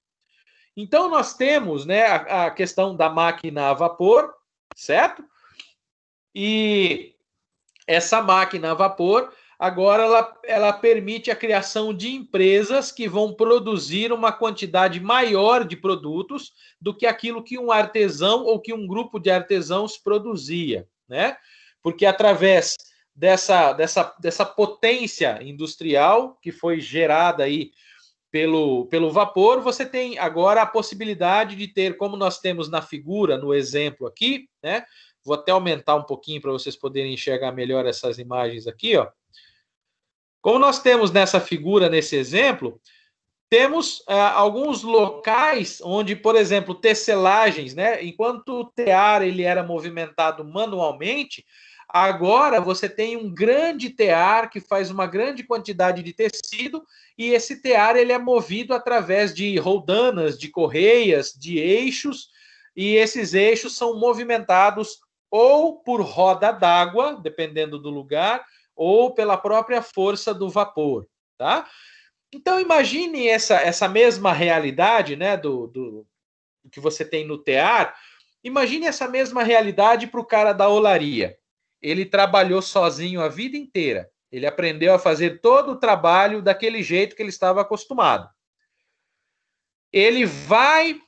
Então, nós temos, né, a questão da máquina a vapor, certo? E essa máquina a vapor, agora, ela permite a criação de empresas que vão produzir uma quantidade maior de produtos do que aquilo que um artesão ou que um grupo de artesãos produzia, né? Porque através dessa potência industrial que foi gerada aí pelo vapor, você tem agora a possibilidade de ter, como nós temos na figura, no exemplo aqui, né? Vou até aumentar um pouquinho para vocês poderem enxergar melhor essas imagens aqui, ó. Como nós temos nessa figura, nesse exemplo, temos alguns locais onde, por exemplo, tecelagens, né? Enquanto o tear ele era movimentado manualmente, agora você tem um grande tear que faz uma grande quantidade de tecido e esse tear ele é movido através de roldanas, de correias, de eixos, e esses eixos são movimentados ou por roda d'água, dependendo do lugar, ou pela própria força do vapor, tá? Então, imagine essa mesma realidade, né, do que você tem no tear, imagine essa mesma realidade para o cara da olaria. Ele trabalhou sozinho a vida inteira. Ele aprendeu a fazer todo o trabalho daquele jeito que ele estava acostumado. Ele vai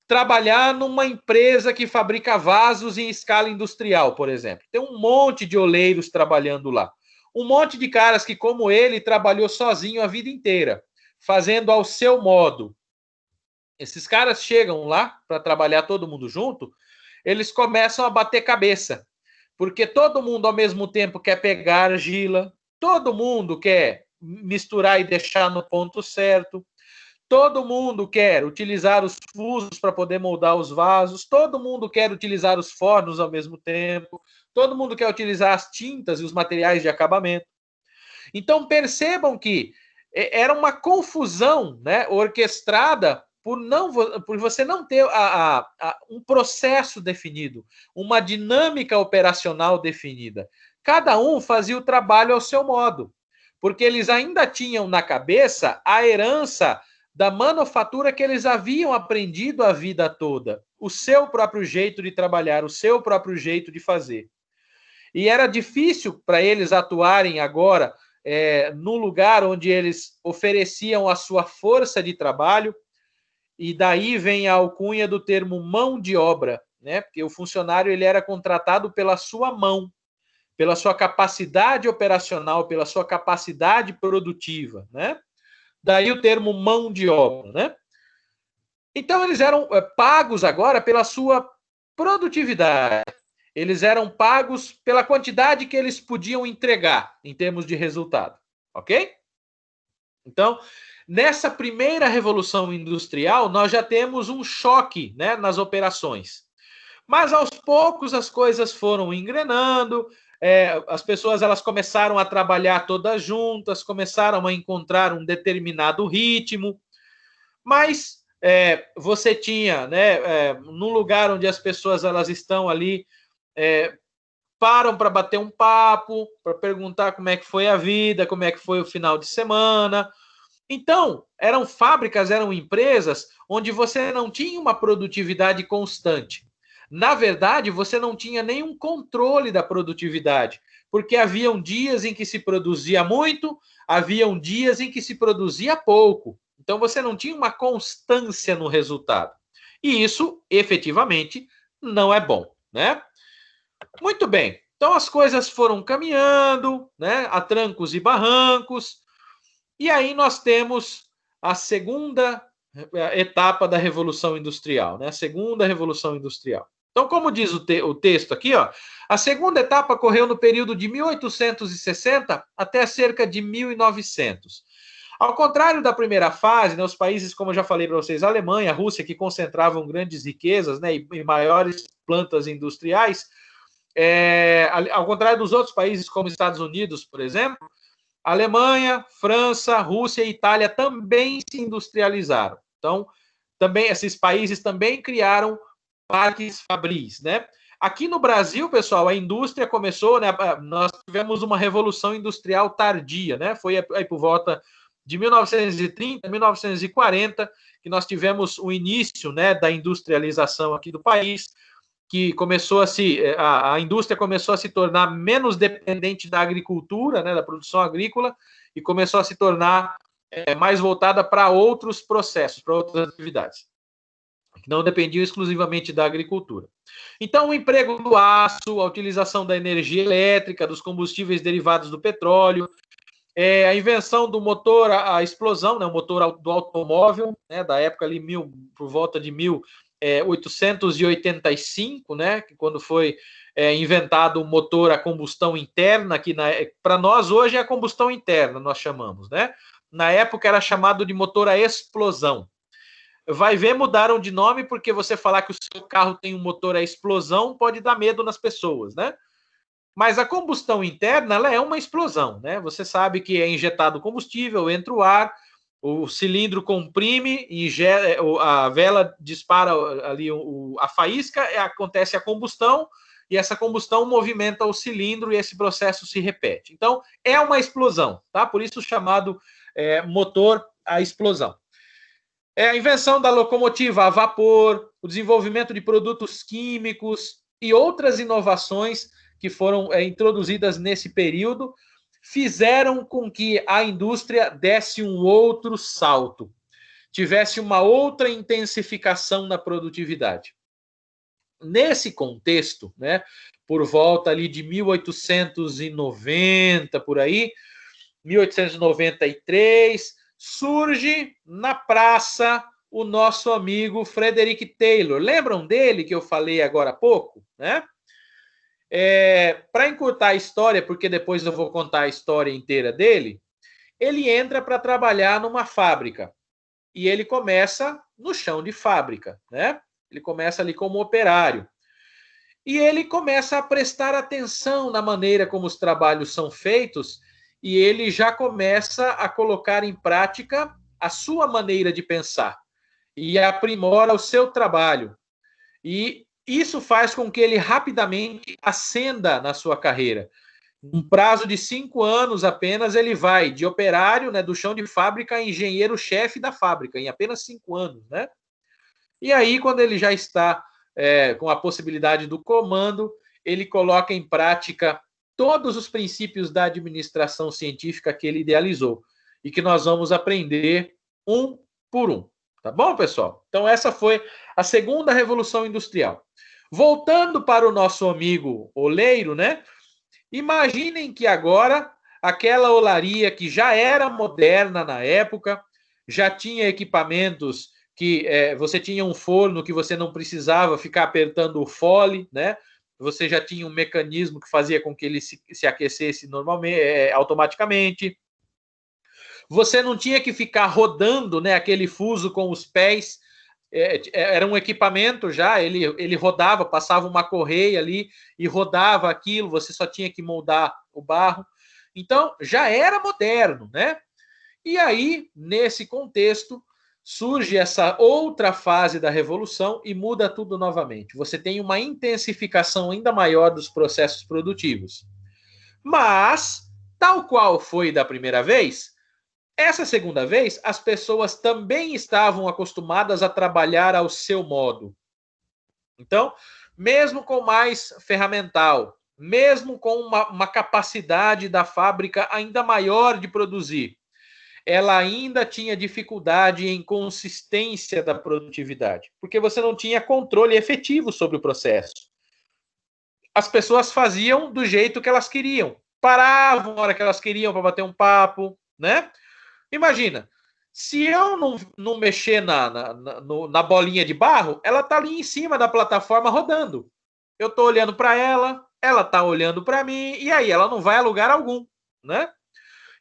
trabalhar numa empresa que fabrica vasos em escala industrial, por exemplo. Tem um monte de oleiros trabalhando lá. Um monte de caras que, como ele, trabalhou sozinho a vida inteira, fazendo ao seu modo. Esses caras chegam lá para trabalhar todo mundo junto, eles começam a bater cabeça, porque todo mundo ao mesmo tempo quer pegar argila, todo mundo quer misturar e deixar no ponto certo, todo mundo quer utilizar os fusos para poder moldar os vasos, todo mundo quer utilizar os fornos ao mesmo tempo, todo mundo quer utilizar as tintas e os materiais de acabamento. Então percebam que era uma confusão, né, orquestrada por você não ter um processo definido, uma dinâmica operacional definida. Cada um fazia o trabalho ao seu modo, porque eles ainda tinham na cabeça a herança da manufatura que eles haviam aprendido a vida toda, o seu próprio jeito de trabalhar, o seu próprio jeito de fazer. E era difícil para eles atuarem agora no lugar onde eles ofereciam a sua força de trabalho, e daí vem a alcunha do termo mão de obra, né? Porque o funcionário ele era contratado pela sua mão, pela sua capacidade operacional, pela sua capacidade produtiva, né? Daí o termo mão de obra, né? Então eles eram pagos agora pela sua produtividade. Eles eram pagos pela quantidade que eles podiam entregar em termos de resultado, ok? Então, nessa primeira revolução industrial, nós já temos um choque, né, nas operações. Mas aos poucos as coisas foram engrenando, as pessoas elas começaram a trabalhar todas juntas, começaram a encontrar um determinado ritmo, mas você tinha, né, num lugar onde as pessoas elas estão ali, param para bater um papo, para perguntar como é que foi a vida, como é que foi o final de semana. Então, eram fábricas, eram empresas onde você não tinha uma produtividade constante. Na verdade, você não tinha nenhum controle da produtividade, porque haviam dias em que se produzia muito, haviam dias em que se produzia pouco. Então, você não tinha uma constância no resultado. E isso, efetivamente, não é bom, né? Muito bem. Então, as coisas foram caminhando, né, a trancos e barrancos, e aí nós temos a segunda etapa da Revolução Industrial, né? A segunda Revolução Industrial. Então, como diz o texto aqui, ó, a segunda etapa ocorreu no período de 1860 até cerca de 1900. Ao contrário da primeira fase, né, os países, como eu já falei para vocês, a Alemanha, a Rússia, que concentravam grandes riquezas, né, e maiores plantas industriais, ao contrário dos outros países, como Estados Unidos, por exemplo, Alemanha, França, Rússia e Itália também se industrializaram. Então, também esses países também criaram parques fabris, né? Aqui no Brasil, pessoal, a indústria começou, né? Nós tivemos uma revolução industrial tardia, né? Foi aí por volta de 1930, 1940, que nós tivemos o início, né, da industrialização aqui do país, que começou a indústria começou a se tornar menos dependente da agricultura, né, da produção agrícola, e começou a se tornar mais voltada para outros processos, para outras atividades, que não dependiam exclusivamente da agricultura. Então, o emprego do aço, a utilização da energia elétrica, dos combustíveis derivados do petróleo, a invenção do motor a explosão, né, o motor do automóvel, né, da época ali, por volta de 1885, né, quando foi inventado o motor a combustão interna, que para nós hoje é a combustão interna, nós chamamos, né? Na época era chamado de motor a explosão. Vai ver, mudaram de nome, porque você falar que o seu carro tem um motor a explosão pode dar medo nas pessoas, né? Mas a combustão interna, ela é uma explosão, né? Você sabe que é injetado combustível, entra o ar, o cilindro comprime, a vela dispara ali a faísca, acontece a combustão, e essa combustão movimenta o cilindro e esse processo se repete. Então, é uma explosão, tá? Por isso chamado motor a explosão. A invenção da locomotiva a vapor, o desenvolvimento de produtos químicos e outras inovações que foram introduzidas nesse período fizeram com que a indústria desse um outro salto, tivesse uma outra intensificação na produtividade. Nesse contexto, né, por volta ali de 1890, por aí, 1893, surge na praça o nosso amigo Frederick Taylor. Lembram dele que eu falei agora há pouco, né? Para encurtar a história, porque depois eu vou contar a história inteira dele, ele entra para trabalhar numa fábrica e ele começa no chão de fábrica, né? Ele começa ali como operário e ele começa a prestar atenção na maneira como os trabalhos são feitos e ele já começa a colocar em prática a sua maneira de pensar e aprimora o seu trabalho. E isso faz com que ele rapidamente ascenda na sua carreira. Em um prazo de 5 anos apenas, ele vai de operário, né, do chão de fábrica, a engenheiro-chefe da fábrica, em apenas 5 anos, né? E aí, quando ele já está com a possibilidade do comando, ele coloca em prática todos os princípios da administração científica que ele idealizou e que nós vamos aprender um por um. Tá bom, pessoal? Então, essa foi a segunda revolução industrial. Voltando para o nosso amigo oleiro, né? Imaginem que agora aquela olaria que já era moderna na época, já tinha equipamentos que você tinha um forno que você não precisava ficar apertando o fole, né? Você já tinha um mecanismo que fazia com que ele se aquecesse normalmente, automaticamente. Você não tinha que ficar rodando, né, aquele fuso com os pés. Era um equipamento já, ele rodava, passava uma correia ali e rodava aquilo, você só tinha que moldar o barro. Então, já era moderno, né? E aí, nesse contexto, surge essa outra fase da revolução e muda tudo novamente. Você tem uma intensificação ainda maior dos processos produtivos. Mas, tal qual foi da primeira vez, essa segunda vez, as pessoas também estavam acostumadas a trabalhar ao seu modo. Então, mesmo com mais ferramental, mesmo com uma capacidade da fábrica ainda maior de produzir, ela ainda tinha dificuldade em consistência da produtividade, porque você não tinha controle efetivo sobre o processo. As pessoas faziam do jeito que elas queriam, paravam na hora que elas queriam para bater um papo, né? Imagina, se eu não mexer na bolinha de barro, ela está ali em cima da plataforma rodando. Eu estou olhando para ela está olhando para mim, e aí ela não vai a lugar algum, né?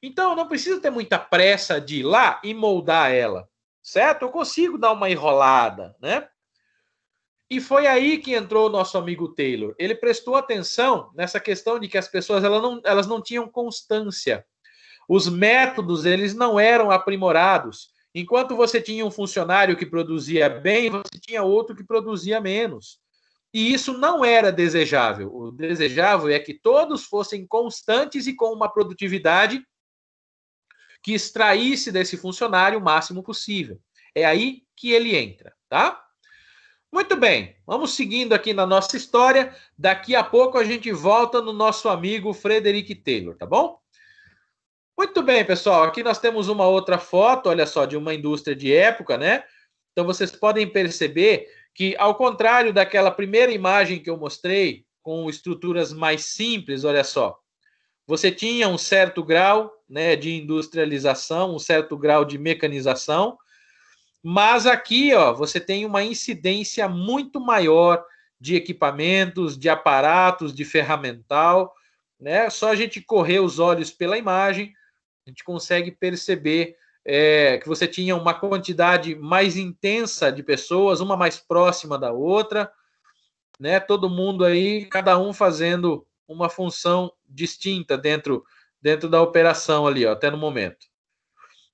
Então, eu não preciso ter muita pressa de ir lá e moldar ela, certo? Eu consigo dar uma enrolada, né? E foi aí que entrou o nosso amigo Taylor. Ele prestou atenção nessa questão de que as pessoas elas não tinham constância. Os métodos, eles não eram aprimorados. Enquanto você tinha um funcionário que produzia bem, você tinha outro que produzia menos. E isso não era desejável. O desejável é que todos fossem constantes e com uma produtividade que extraísse desse funcionário o máximo possível. É aí que ele entra, tá? Muito bem, vamos seguindo aqui na nossa história. Daqui a pouco a gente volta no nosso amigo Frederick Taylor, tá bom? Muito bem, pessoal. Aqui nós temos uma outra foto, olha só, de uma indústria de época, né? Então vocês podem perceber que, ao contrário daquela primeira imagem que eu mostrei, com estruturas mais simples, olha só, você tinha um certo grau, né, de industrialização, um certo grau de mecanização, mas aqui, ó, você tem uma incidência muito maior de equipamentos, de aparatos, de ferramental, né? Só a gente correr os olhos pela imagem, a gente consegue perceber que você tinha uma quantidade mais intensa de pessoas, uma mais próxima da outra, né? Todo mundo aí, cada um fazendo uma função distinta dentro da operação ali, ó, até no momento.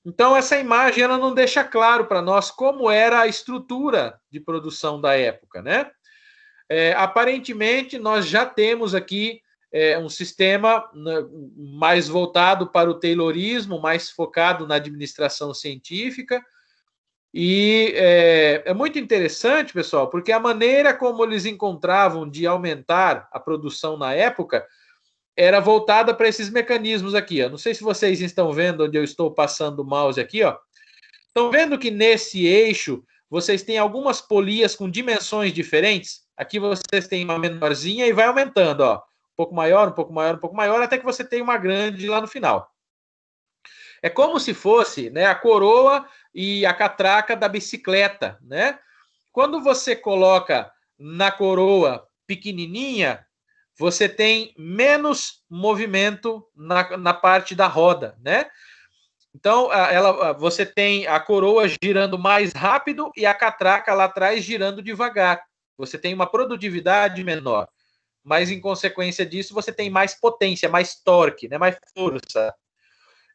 Então, essa imagem ela não deixa claro para nós como era a estrutura de produção da época, né? Aparentemente, nós já temos aqui um sistema mais voltado para o Taylorismo, mais focado na administração científica. E é muito interessante, pessoal, porque a maneira como eles encontravam de aumentar a produção na época era voltada para esses mecanismos aqui, ó. Não sei se vocês estão vendo onde eu estou passando o mouse aqui, ó. Estão vendo que nesse eixo vocês têm algumas polias com dimensões diferentes? Aqui vocês têm uma menorzinha e vai aumentando, ó. Um pouco maior, um pouco maior, um pouco maior, até que você tem uma grande lá no final. É como se fosse, né, a coroa e a catraca da bicicleta, né? Quando você coloca na coroa pequenininha, você tem menos movimento na parte da roda, né? Então, você tem a coroa girando mais rápido e a catraca lá atrás girando devagar. Você tem uma produtividade menor, mas em consequência disso, você tem mais potência, mais torque, né? Mais força.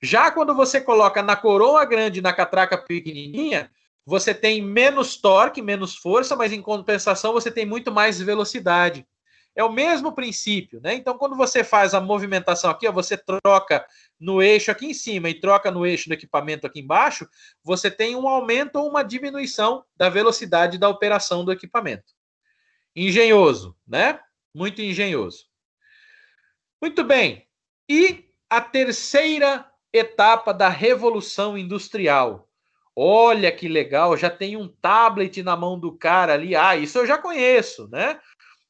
Já quando você coloca na coroa grande e na catraca pequenininha, você tem menos torque, menos força, mas em compensação você tem muito mais velocidade. É o mesmo princípio, né? Então, quando você faz a movimentação aqui, ó, você troca no eixo aqui em cima e troca no eixo do equipamento aqui embaixo, você tem um aumento ou uma diminuição da velocidade da operação do equipamento. Engenhoso, né? Muito engenhoso. Muito bem. E a terceira etapa da Revolução Industrial. Olha que legal, já tem um tablet na mão do cara ali. Ah, isso eu já conheço, né?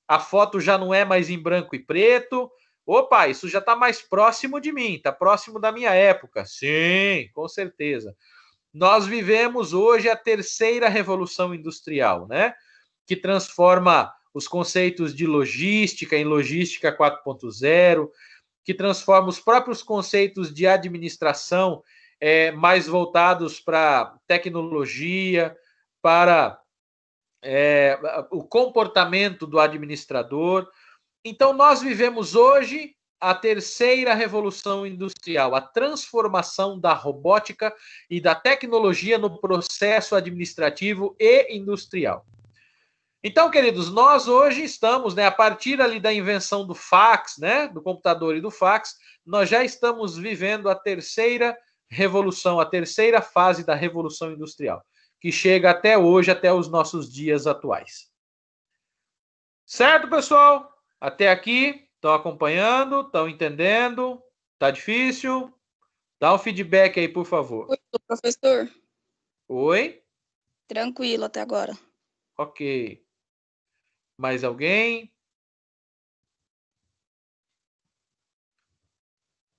A foto já não é mais em branco e preto. Opa, isso já está mais próximo de mim, está próximo da minha época. Sim, com certeza. Nós vivemos hoje a terceira revolução industrial, né? Que transforma os conceitos de logística em logística 4.0, que transforma os próprios conceitos de administração mais voltados para tecnologia, para o comportamento do administrador. Então, nós vivemos hoje a terceira revolução industrial, a transformação da robótica e da tecnologia no processo administrativo e industrial. Então, queridos, nós hoje estamos, né, a partir ali da invenção do fax, né, do computador e do fax, nós já estamos vivendo a terceira revolução, a terceira fase da revolução industrial, que chega até hoje, até os nossos dias atuais. Certo, pessoal? Até aqui, estão acompanhando, estão entendendo? Tá difícil? Dá um feedback aí, por favor. Oi, professor. Oi? Tranquilo até agora. Ok. Mais alguém?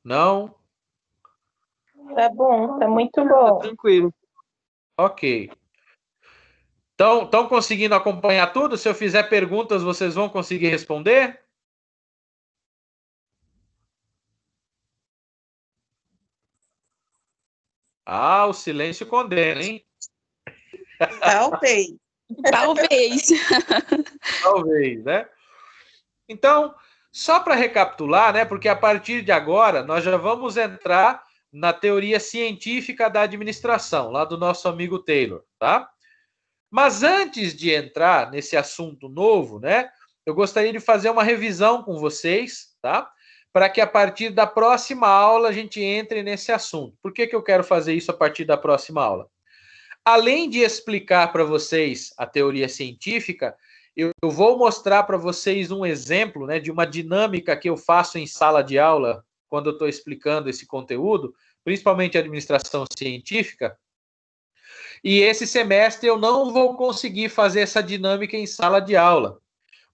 Não? Tá bom, tá muito bom. Tranquilo. Ok. Então, estão conseguindo acompanhar tudo? Se eu fizer perguntas, vocês vão conseguir responder? Ah, o silêncio condena, hein? Talvez. Talvez. Talvez, né? Então, só para recapitular, né? Porque a partir de agora nós já vamos entrar na teoria científica da administração, lá do nosso amigo Taylor, tá? Mas antes de entrar nesse assunto novo, né? eu gostaria de fazer uma revisão com vocês, tá? Para que a partir da próxima aula a gente entre nesse assunto. Por que eu quero fazer isso a partir da próxima aula? Além de explicar para vocês a teoria científica, eu vou mostrar para vocês um exemplo, né, de uma dinâmica que eu faço em sala de aula quando eu estou explicando esse conteúdo, principalmente administração científica. E esse semestre eu não vou conseguir fazer essa dinâmica em sala de aula,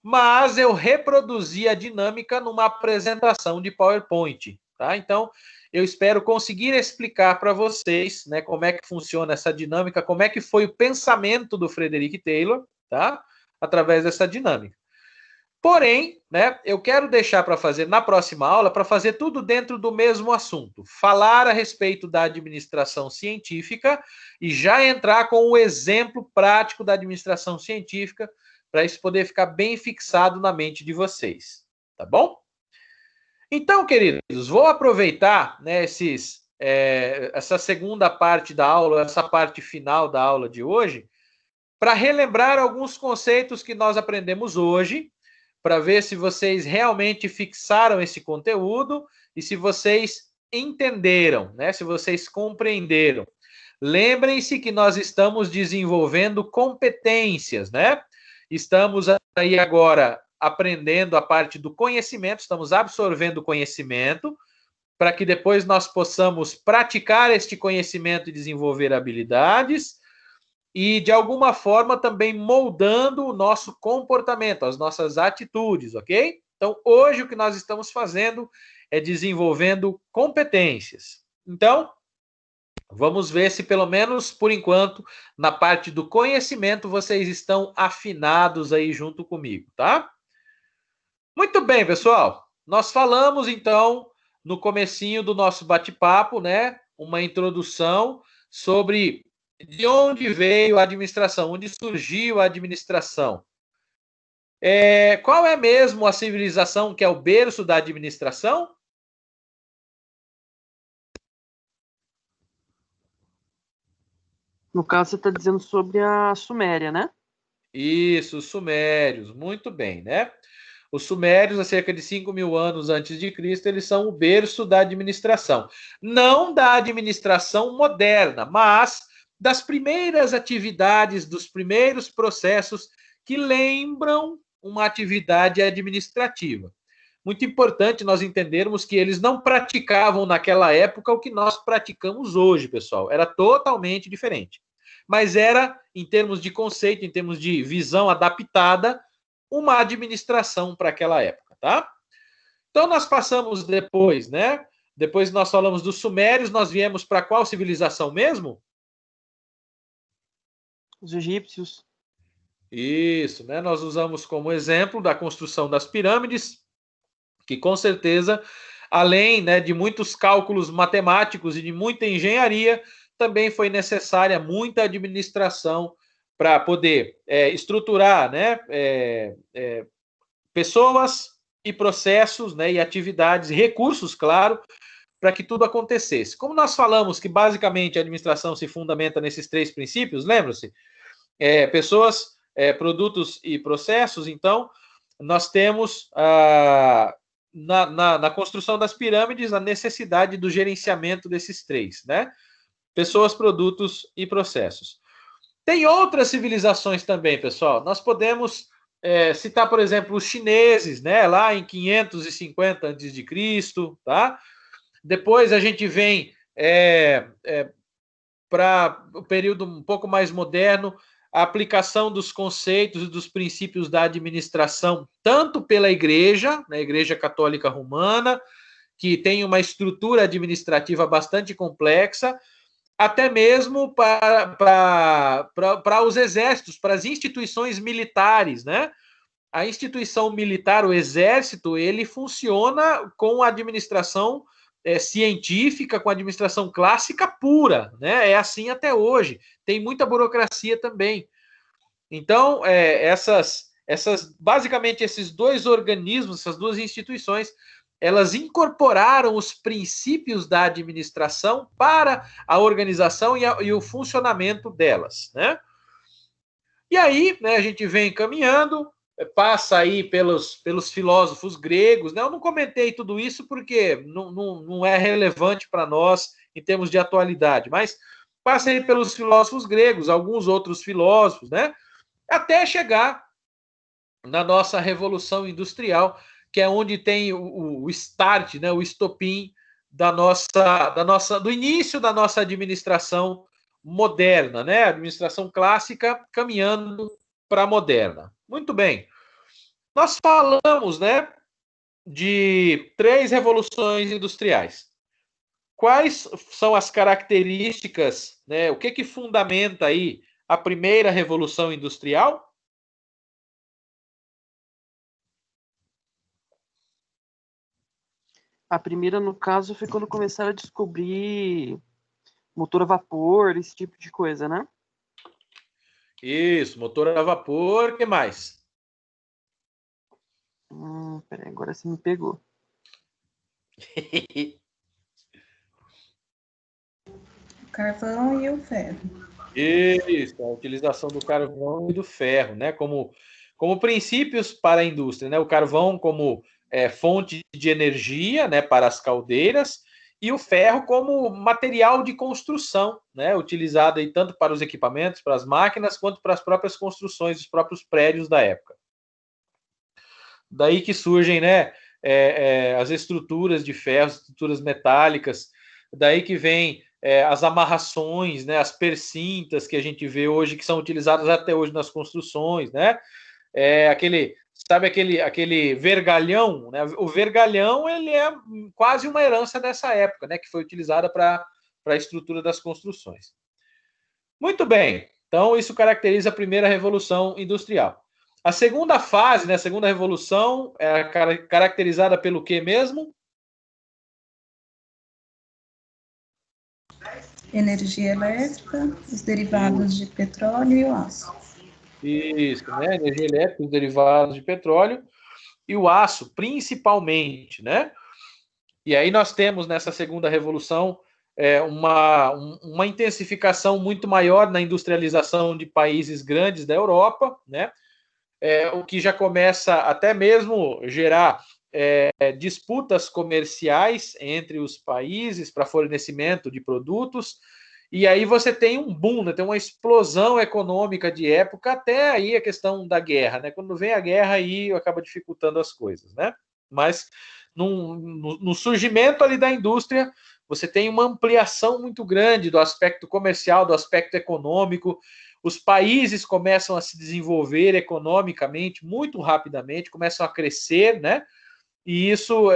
mas eu reproduzi a dinâmica numa apresentação de PowerPoint, tá? Então, eu espero conseguir explicar para vocês, né, como é que funciona essa dinâmica, como é que foi o pensamento do Frederick Taylor, tá? Através dessa dinâmica. Porém, né, eu quero deixar para fazer na próxima aula, para fazer tudo dentro do mesmo assunto. Falar a respeito da administração científica e já entrar com o exemplo prático da administração científica, para isso poder ficar bem fixado na mente de vocês. Tá bom? Então, queridos, vou aproveitar, né, essa segunda parte da aula, essa parte final da aula de hoje, para relembrar alguns conceitos que nós aprendemos hoje, para ver se vocês realmente fixaram esse conteúdo e se vocês entenderam, né? Se vocês compreenderam. Lembrem-se que nós estamos desenvolvendo competências, né? Estamos aí agora aprendendo a parte do conhecimento, estamos absorvendo conhecimento, para que depois nós possamos praticar este conhecimento e desenvolver habilidades, e, de alguma forma, também moldando o nosso comportamento, as nossas atitudes, ok? Então, hoje o que nós estamos fazendo é desenvolvendo competências. Então, vamos ver se, pelo menos por enquanto, na parte do conhecimento, vocês estão afinados aí junto comigo, tá? Muito bem, pessoal. Nós falamos, então, no comecinho do nosso bate-papo, né? Uma introdução sobre de onde veio a administração, onde surgiu a administração. Qual é mesmo a civilização que é o berço da administração? No caso, você está dizendo sobre a Suméria, né? Isso, os sumérios, muito bem, né? Os sumérios, há cerca de 5.000 anos antes de Cristo, eles são o berço da administração. Não da administração moderna, mas das primeiras atividades, dos primeiros processos que lembram uma atividade administrativa. Muito importante nós entendermos que eles não praticavam naquela época o que nós praticamos hoje, pessoal. Era totalmente diferente. Mas era, em termos de conceito, em termos de visão adaptada, uma administração para aquela época, tá? Então, nós passamos depois, né? Depois nós falamos dos sumérios, nós viemos para qual civilização mesmo? Os egípcios. Isso, né? Nós usamos como exemplo da construção das pirâmides, que com certeza, além, né, de muitos cálculos matemáticos e de muita engenharia, também foi necessária muita administração para poder estruturar, né, pessoas e processos, né, e atividades, recursos, claro, para que tudo acontecesse. Como nós falamos que basicamente a administração se fundamenta nesses 3 princípios, lembram-se? Pessoas, produtos e processos. Então, nós temos na construção das pirâmides a necessidade do gerenciamento desses 3, né? Pessoas, produtos e processos. Tem outras civilizações também, pessoal. Nós podemos citar, por exemplo, os chineses, né? Lá em 550 a.C., tá? Depois a gente vem para o período um pouco mais moderno, a aplicação dos conceitos e dos princípios da administração, tanto pela Igreja, na Igreja Católica Romana, que tem uma estrutura administrativa bastante complexa, até mesmo para os exércitos, para as instituições militares, né? A instituição militar, o exército, ele funciona com a administração científica, com a administração clássica pura, né? É assim até hoje. Tem muita burocracia também. Então, basicamente, esses 2 organismos, essas 2 instituições, elas incorporaram os princípios da administração para a organização e o funcionamento delas, né? E aí, né, a gente vem caminhando, passa aí pelos filósofos gregos, né? Eu não comentei tudo isso porque não é relevante para nós em termos de atualidade, mas passa aí pelos filósofos gregos, alguns outros filósofos, né? Até chegar na nossa Revolução Industrial, que é onde tem o start, né? O estopim do início da nossa administração moderna, né? Administração clássica caminhando para a moderna. Muito bem. Nós falamos, né, de 3 revoluções industriais. Quais são as características, né? O que fundamenta aí a primeira revolução industrial? A primeira, no caso, foi quando começaram a descobrir motor a vapor, esse tipo de coisa, né? Isso, motor a vapor, o que mais? Peraí, agora você me pegou. Carvão e o ferro. Isso, a utilização do carvão e do ferro, né? Como princípios para a indústria, né? O carvão como fonte de energia, né? Para as caldeiras, e o ferro como material de construção, né? Utilizado aí tanto para os equipamentos, para as máquinas, quanto para as próprias construções, os próprios prédios da época. Daí que surgem, né? As estruturas de ferro, estruturas metálicas, daí que vem as amarrações, né, as percintas que a gente vê hoje, que são utilizadas até hoje nas construções, né? Aquele vergalhão, né? O vergalhão, ele é quase uma herança dessa época, né? Que foi utilizada para a estrutura das construções. Muito bem. Então, isso caracteriza a primeira revolução industrial. A segunda fase, né, a segunda revolução, é caracterizada pelo quê mesmo? Energia elétrica, os derivados de petróleo e o aço. Isso, né? Energia elétrica, os derivados de petróleo e o aço, principalmente, né? E aí nós temos nessa segunda revolução uma intensificação muito maior na industrialização de países grandes da Europa, né? O que já começa até mesmo gerar disputas comerciais entre os países para fornecimento de produtos. E aí você tem um boom, né? Tem uma explosão econômica de época, até aí a questão da guerra, né? Quando vem a guerra, aí acaba dificultando as coisas, né? Mas no surgimento ali da indústria, você tem uma ampliação muito grande do aspecto comercial, do aspecto econômico. Os países começam a se desenvolver economicamente muito rapidamente, começam a crescer, né? E isso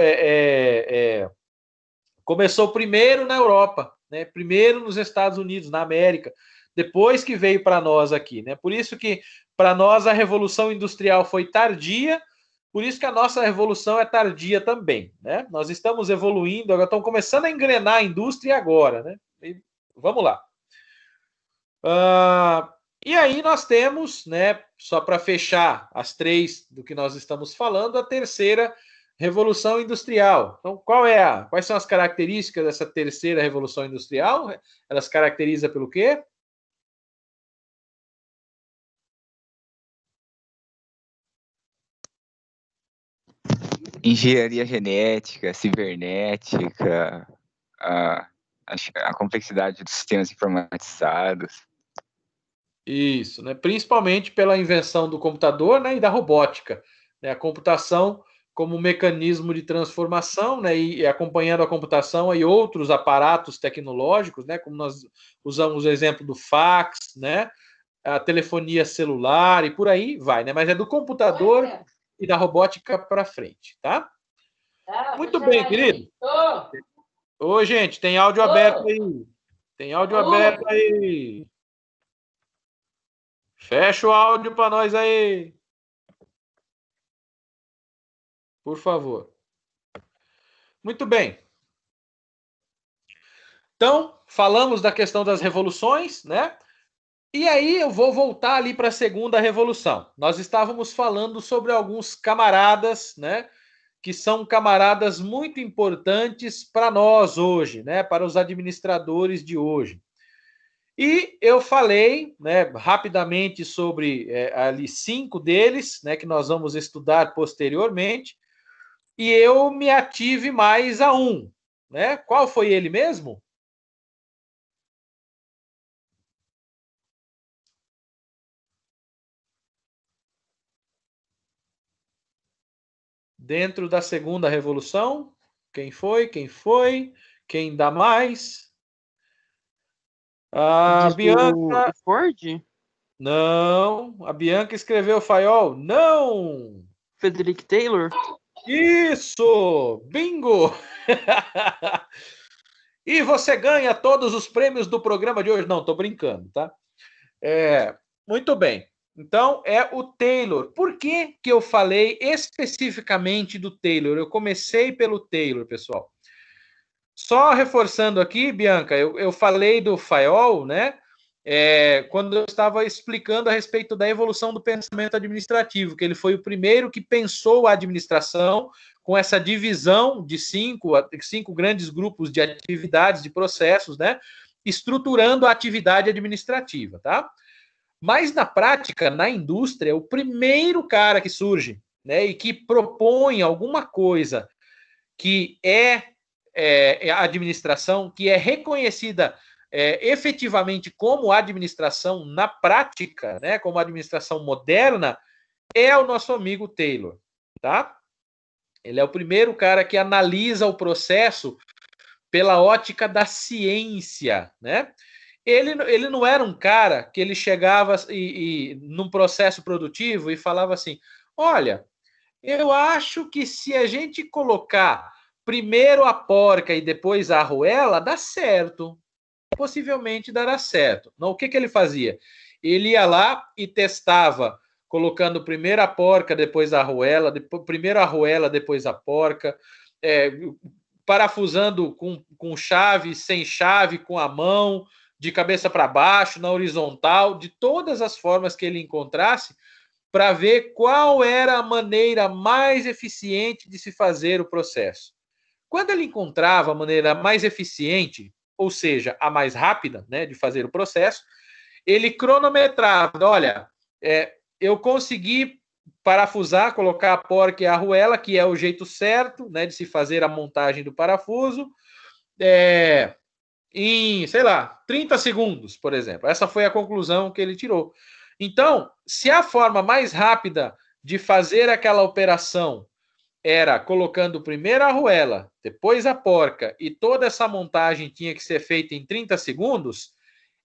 começou primeiro na Europa, né? Primeiro nos Estados Unidos, na América, depois que veio para nós aqui, né? Por isso que para nós a Revolução Industrial foi tardia, por isso que a nossa revolução é tardia também, né? Nós estamos evoluindo, agora estamos começando a engrenar a indústria agora, né? E vamos lá. E aí nós temos, né, só para fechar as 3 do que nós estamos falando, a terceira revolução industrial. Então, quais são as características dessa terceira revolução industrial? Ela se caracteriza pelo quê? Engenharia genética, cibernética, a complexidade dos sistemas informatizados. Isso, né? Principalmente pela invenção do computador, né, e da robótica, né? A computação como mecanismo de transformação, né, e acompanhando a computação e outros aparatos tecnológicos, né, como nós usamos o exemplo do fax, né, a telefonia celular e por aí vai, né? Mas é do computador e da robótica para frente, tá? Muito bem, querido. Ô, gente, tem áudio aberto aí. Tem áudio aberto aí. Fecha o áudio para nós aí. Por favor. Muito bem. Então, falamos da questão das revoluções, né? E aí eu vou voltar ali para a segunda revolução. Nós estávamos falando sobre alguns camaradas, né? Que são camaradas muito importantes para nós hoje, né? Para os administradores de hoje. E eu falei, né, rapidamente sobre ali 5 deles, né, que nós vamos estudar posteriormente, e eu me ative mais a um, né? Qual foi ele mesmo? Dentro da segunda revolução, quem foi? Quem foi? Quem dá mais? A Diz Bianca, o Ford? não. A Bianca escreveu Faiol, não. Frederick Taylor? Isso! Bingo! E você ganha todos os prêmios do programa de hoje. Não, tô brincando, tá? Muito bem. Então, é o Taylor. Por que que eu falei especificamente do Taylor? Eu comecei pelo Taylor, pessoal. Só reforçando aqui, Bianca, eu falei do Fayol, né? Quando eu estava explicando a respeito da evolução do pensamento administrativo, que ele foi o primeiro que pensou a administração com essa divisão de cinco grandes grupos de atividades, de processos, né? Estruturando a atividade administrativa, tá? Mas na prática, na indústria, o primeiro cara que surge, né, e que propõe alguma coisa que é a administração, que é reconhecida efetivamente como administração na prática, né, como administração moderna, é o nosso amigo Taylor, tá? Ele é o primeiro cara que analisa o processo pela ótica da ciência, né? Ele não era um cara que ele chegava num processo produtivo e falava assim: olha, eu acho que se a gente colocar primeiro a porca e depois a arruela, dá certo. Possivelmente dará certo. Não, o que, que ele fazia? Ele ia lá e testava, colocando primeiro a porca, depois a arruela, primeiro a arruela, depois a porca, parafusando com chave, sem chave, com a mão, de cabeça para baixo, na horizontal, de todas as formas que ele encontrasse, para ver qual era a maneira mais eficiente de se fazer o processo. Quando ele encontrava a maneira mais eficiente, ou seja, a mais rápida, né, de fazer o processo, ele cronometrava. Olha, eu consegui parafusar, colocar a porca e a arruela, que é o jeito certo, né, de se fazer a montagem do parafuso, em, sei lá, 30 segundos, por exemplo. Essa foi a conclusão que ele tirou. Então, se a forma mais rápida de fazer aquela operação era colocando primeiro a arruela, depois a porca, e toda essa montagem tinha que ser feita em 30 segundos,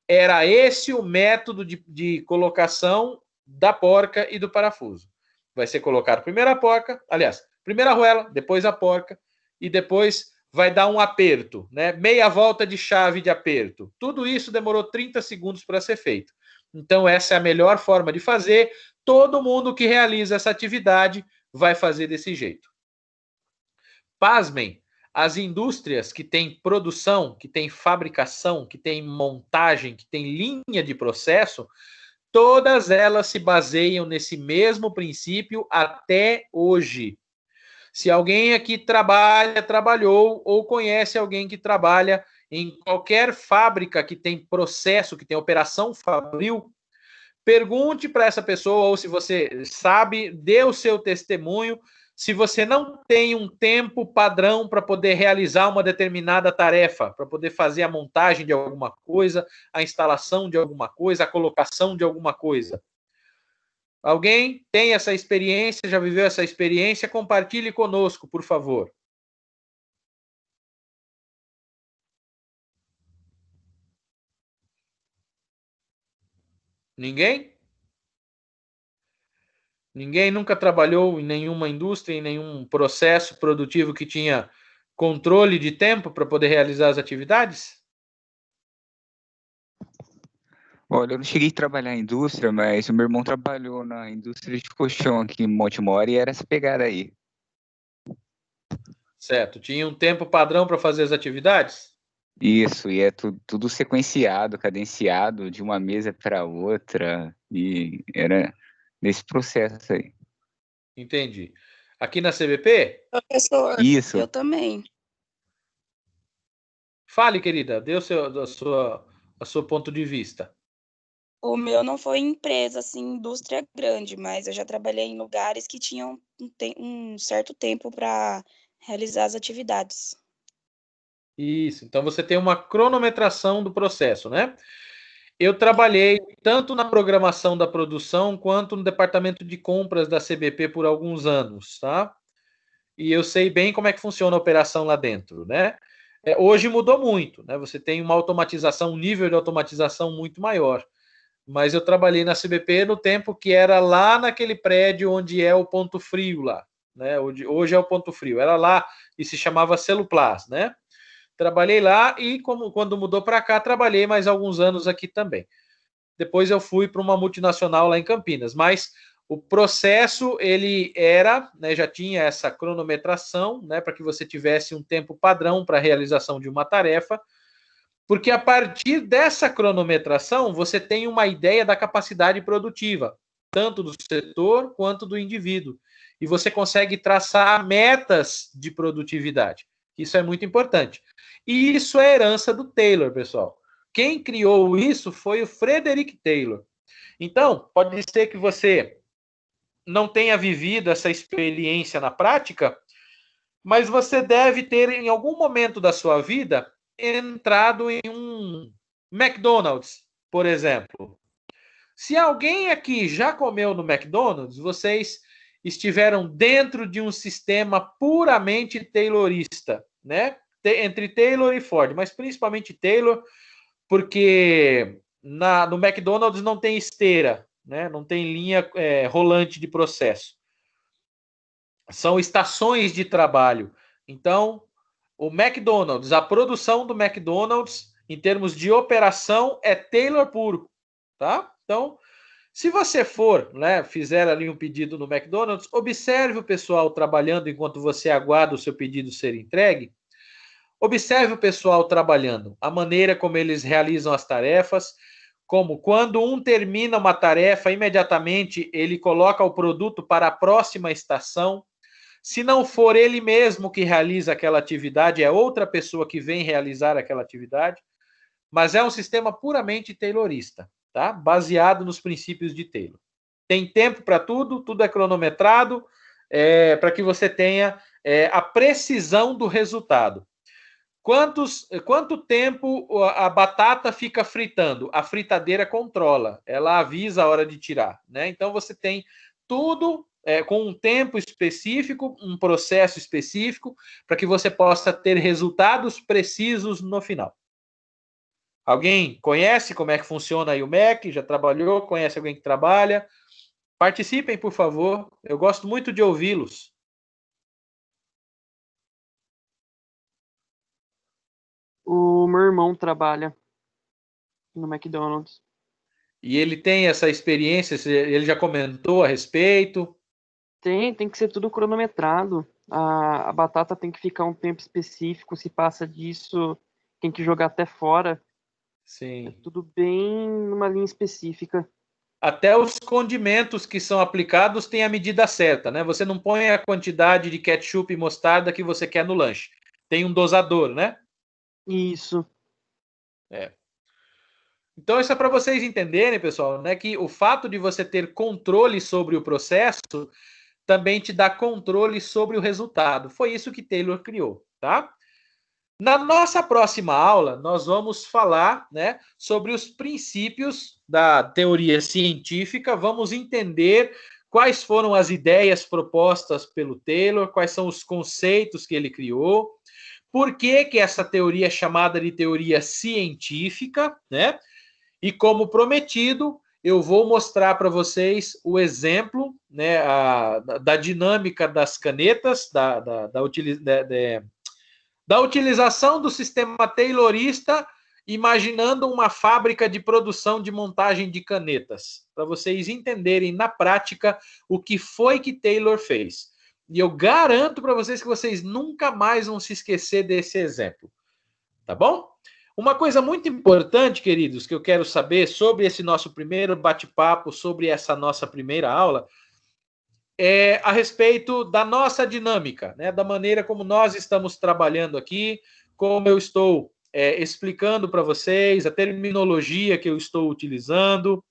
era esse o método de colocação da porca e do parafuso. Vai ser colocado primeiro a porca, aliás, primeiro a arruela, depois a porca, e depois vai dar um aperto, né? Meia volta de chave de aperto. Tudo isso demorou 30 segundos para ser feito. Então, essa é a melhor forma de fazer. Todo mundo que realiza essa atividade vai fazer desse jeito. Pasmem, as indústrias que têm produção, que têm fabricação, que têm montagem, que têm linha de processo, todas elas se baseiam nesse mesmo princípio até hoje. Se alguém aqui trabalhou ou conhece alguém que trabalha em qualquer fábrica que tem processo, que tem operação fabril, pergunte para essa pessoa, ou se você sabe, dê o seu testemunho. Se você não tem um tempo padrão para poder realizar uma determinada tarefa, para poder fazer a montagem de alguma coisa, a instalação de alguma coisa, a colocação de alguma coisa. Alguém tem essa experiência, já viveu essa experiência? Compartilhe conosco, por favor. Ninguém? Ninguém nunca trabalhou em nenhuma indústria, em nenhum processo produtivo que tinha controle de tempo para poder realizar as atividades? Olha, eu não cheguei a trabalhar em indústria, mas o meu irmão trabalhou na indústria de colchão aqui em Montemor e era essa pegada aí. Certo. Tinha um tempo padrão para fazer as atividades? Isso, e é tudo sequenciado, cadenciado de uma mesa para outra, e era nesse processo aí. Entendi. Aqui na CBP? Professor, Isso. eu também. Fale, querida. Dê a seu ponto de vista? O meu não foi empresa, assim, indústria grande, mas eu já trabalhei em lugares que tinham um certo tempo para realizar as atividades. Isso, então você tem uma cronometração do processo, né? Eu trabalhei tanto na programação da produção quanto no departamento de compras da CBP por alguns anos, tá? E eu sei bem como é que funciona a operação lá dentro, né? Hoje mudou muito, né? Você tem uma automatização, um nível de automatização muito maior. Mas eu trabalhei na CBP no tempo que era lá naquele prédio onde é o Ponto Frio lá, né? Hoje é o Ponto Frio. Era lá e se chamava Celuplas, né? Trabalhei lá e quando mudou para cá, trabalhei mais alguns anos aqui também. Depois eu fui para uma multinacional lá em Campinas, mas o processo ele era, né, já tinha essa cronometração, né, para que você tivesse um tempo padrão para a realização de uma tarefa, porque a partir dessa cronometração você tem uma ideia da capacidade produtiva, tanto do setor quanto do indivíduo, e você consegue traçar metas de produtividade. Isso é muito importante. E isso é herança do Taylor, pessoal. Quem criou isso foi o Frederick Taylor. Então, pode ser que você não tenha vivido essa experiência na prática, mas você deve ter, em algum momento da sua vida, entrado em um McDonald's, por exemplo. Se alguém aqui já comeu no McDonald's, vocês estiveram dentro de um sistema puramente taylorista, né? Entre Taylor e Ford, mas principalmente Taylor, porque no McDonald's não tem esteira, né? Não tem linha rolante de processo. São estações de trabalho. Então, o McDonald's, a produção do McDonald's, em termos de operação, é Taylor puro, tá? Então, se você for, né, fizer ali um pedido no McDonald's, observe o pessoal trabalhando enquanto você aguarda o seu pedido ser entregue. Observe o pessoal trabalhando, a maneira como eles realizam as tarefas, como quando um termina uma tarefa, imediatamente ele coloca o produto para a próxima estação. Se não for ele mesmo que realiza aquela atividade, é outra pessoa que vem realizar aquela atividade, mas é um sistema puramente taylorista, tá? Baseado nos princípios de Taylor. Tem tempo para tudo, tudo é cronometrado, para que você tenha a precisão do resultado. Quanto tempo a batata fica fritando? A fritadeira controla, ela avisa a hora de tirar, né? Então você tem tudo com um tempo específico, um processo específico, para que você possa ter resultados precisos no final. Alguém conhece como é que funciona aí o MEC? Já trabalhou? Conhece alguém que trabalha? Participem, por favor. Eu gosto muito de ouvi-los. O meu irmão trabalha no McDonald's. E ele tem essa experiência? Ele já comentou a respeito? Tem que ser tudo cronometrado. A batata tem que ficar um tempo específico. Se passa disso, tem que jogar até fora. Sim. É tudo bem numa linha específica. Até os condimentos que são aplicados têm a medida certa, né? Você não põe a quantidade de ketchup e mostarda que você quer no lanche. Tem um dosador, né? Isso. Então, isso é para vocês entenderem, pessoal, né? Que o fato de você ter controle sobre o processo também te dá controle sobre o resultado. Foi isso que Taylor criou, tá? Na nossa próxima aula, nós vamos falar, né, sobre os princípios da teoria científica, vamos entender quais foram as ideias propostas pelo Taylor, quais são os conceitos que ele criou, por que essa teoria é chamada de teoria científica, né? E como prometido, eu vou mostrar para vocês o exemplo, né, da dinâmica das canetas, da utilização do sistema taylorista, imaginando uma fábrica de produção de montagem de canetas, para vocês entenderem na prática o que foi que Taylor fez. E eu garanto para vocês que vocês nunca mais vão se esquecer desse exemplo. Tá bom? Uma coisa muito importante, queridos, que eu quero saber sobre esse nosso primeiro bate-papo, sobre essa nossa primeira aula, é a respeito da nossa dinâmica, né? Da maneira como nós estamos trabalhando aqui, como eu estou explicando para vocês a terminologia que eu estou utilizando,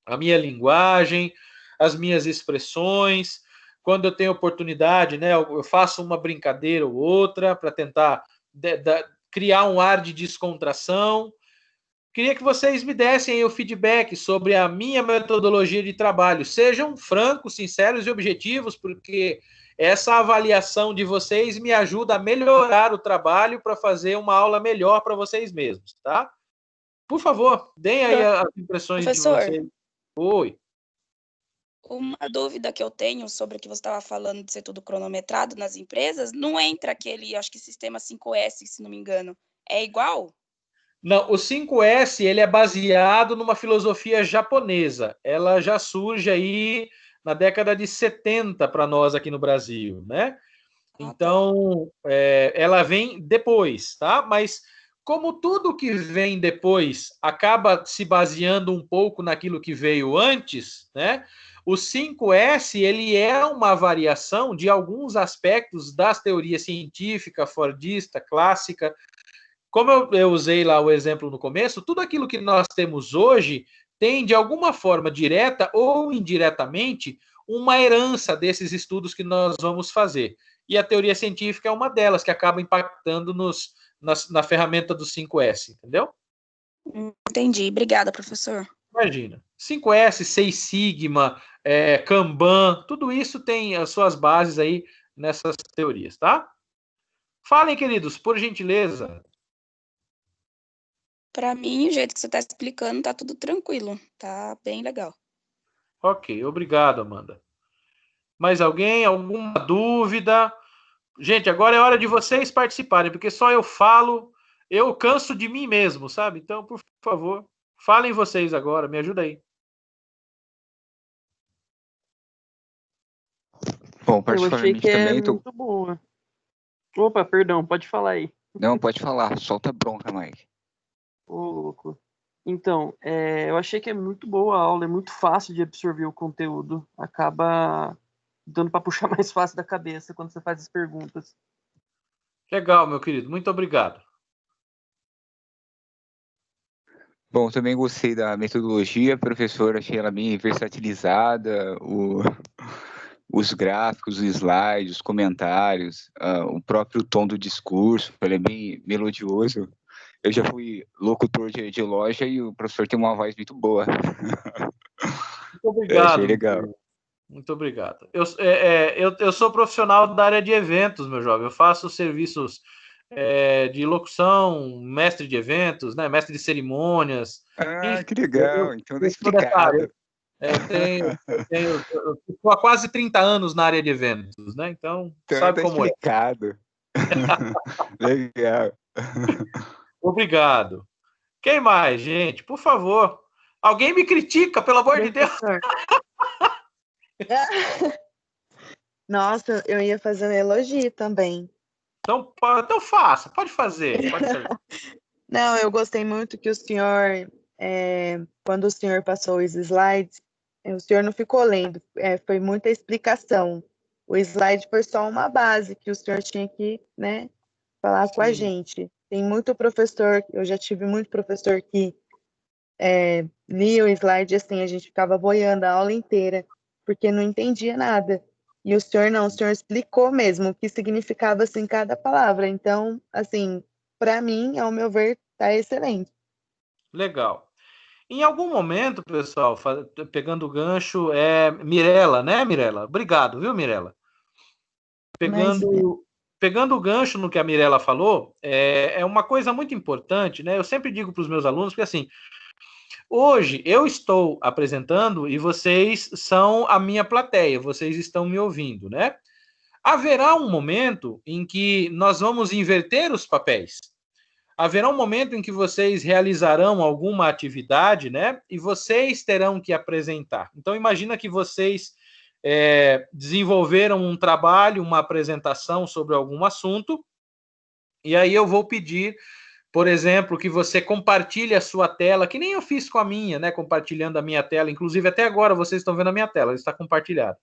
a minha linguagem, as minhas expressões. Quando eu tenho oportunidade, né, eu faço uma brincadeira ou outra para tentar criar um ar de descontração. Queria que vocês me dessem aí o feedback sobre a minha metodologia de trabalho. Sejam francos, sinceros e objetivos, porque essa avaliação de vocês me ajuda a melhorar o trabalho para fazer uma aula melhor para vocês mesmos, tá? Por favor, deem aí as impressões Professor, de vocês. Oi. uma dúvida que eu tenho sobre o que você estava falando de ser tudo cronometrado nas empresas, não entra aquele, acho que sistema 5S, se não me engano. É igual? Não, o 5S ele é baseado numa filosofia japonesa. Ela já surge aí na década de 70 para nós aqui no Brasil, né? Então, ela vem depois, tá? Mas como tudo que vem depois acaba se baseando um pouco naquilo que veio antes, né? O 5S ele é uma variação de alguns aspectos das teorias científica, fordista, clássica. Como eu usei lá o exemplo no começo, tudo aquilo que nós temos hoje tem, de alguma forma, direta ou indiretamente, uma herança desses estudos que nós vamos fazer. E a teoria científica é uma delas, que acaba impactando na ferramenta do 5S, entendeu? Entendi. Obrigada, professor. Imagina. 5S, 6 Sigma, Kanban, tudo isso tem as suas bases aí nessas teorias, tá? Falem, queridos, por gentileza. Para mim, o jeito que você está explicando, tá tudo tranquilo. Tá bem legal. Ok, obrigado, Amanda. Mais alguém? Alguma dúvida? Gente, agora é hora de vocês participarem, porque só eu falo, eu canso de mim mesmo, sabe? Então, por favor, falem vocês agora, me ajuda aí. Bom, Eu achei particularmente que é também tô... muito boa. Opa, perdão, pode falar aí. Não, pode falar, solta a bronca, Mike. Ô, louco. Então, eu achei que é muito boa a aula, é muito fácil de absorver o conteúdo. Acaba dando para puxar mais fácil da cabeça quando você faz as perguntas. Legal, meu querido, muito obrigado. Bom, também gostei da metodologia, professor, achei ela bem versatilizada, os gráficos, os slides, os comentários, o próprio tom do discurso, ele é bem melodioso. Eu já fui locutor de loja e o professor tem uma voz muito boa. Muito obrigado. Achei legal. Muito obrigado. Eu sou profissional da área de eventos, meu jovem. Eu faço serviços de locução, mestre de eventos, né, mestre de cerimônias. Enfim, que legal. Então tá explicado. Eu estou há quase 30 anos na área de eventos, né? Então sabe tá como explicado. Legal. Obrigado. Quem mais, gente? Por favor. Alguém me critica, pelo amor de Deus. Nossa, eu ia fazer um elogio também. Então faça, pode fazer. Não, eu gostei muito que o senhor, quando o senhor passou os slides, o senhor não ficou lendo, foi muita explicação. O slide foi só uma base que o senhor tinha que, né, falar com a gente. Tem muito professor, eu já tive muito professor que lia o slide assim, a gente ficava boiando a aula inteira, porque não entendia nada. E o senhor não, o senhor explicou mesmo o que significava assim cada palavra. Então, assim, para mim, ao meu ver, tá excelente. Legal. Em algum momento, pessoal, pegando o gancho, Mirela, né, Mirela? Obrigado, viu, Mirela? Pegando o gancho no que a Mirela falou, é uma coisa muito importante, né? Eu sempre digo para os meus alunos, porque assim, hoje eu estou apresentando e vocês são a minha plateia, vocês estão me ouvindo, né? Haverá um momento em que nós vamos inverter os papéis. Haverá um momento em que vocês realizarão alguma atividade, né? E vocês terão que apresentar. Então, imagina que vocês desenvolveram um trabalho, uma apresentação sobre algum assunto, e aí eu vou pedir, por exemplo, que você compartilhe a sua tela, que nem eu fiz com a minha, né? Compartilhando a minha tela. Inclusive, até agora vocês estão vendo a minha tela, está compartilhada.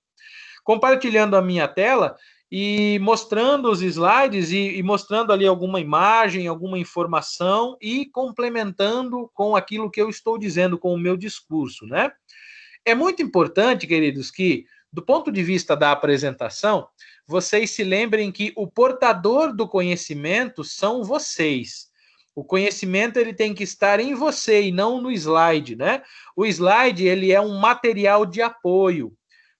Compartilhando a minha tela, e mostrando os slides e mostrando ali alguma imagem, alguma informação e complementando com aquilo que eu estou dizendo, com o meu discurso, né? É muito importante, queridos, que, do ponto de vista da apresentação, vocês se lembrem que o portador do conhecimento são vocês. O conhecimento ele tem que estar em você e não no slide, né? O slide ele é um material de apoio,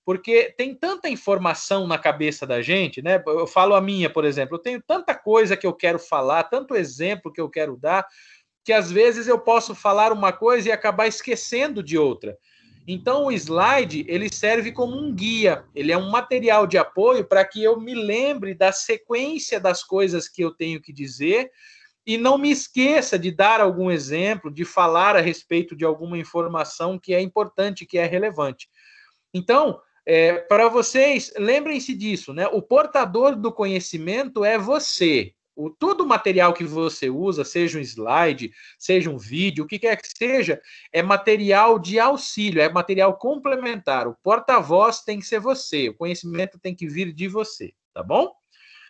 porque tem tanta informação na cabeça da gente, né? Eu falo a minha, por exemplo, eu tenho tanta coisa que eu quero falar, tanto exemplo que eu quero dar, que às vezes eu posso falar uma coisa e acabar esquecendo de outra. Então, o slide, ele serve como um guia, ele é um material de apoio para que eu me lembre da sequência das coisas que eu tenho que dizer e não me esqueça de dar algum exemplo, de falar a respeito de alguma informação que é importante, que é relevante. Então, para vocês, lembrem-se disso, né? O portador do conhecimento é você. Todo o material que você usa, seja um slide, seja um vídeo, o que quer que seja, é material de auxílio, é material complementar. O porta-voz tem que ser você, o conhecimento tem que vir de você, tá bom?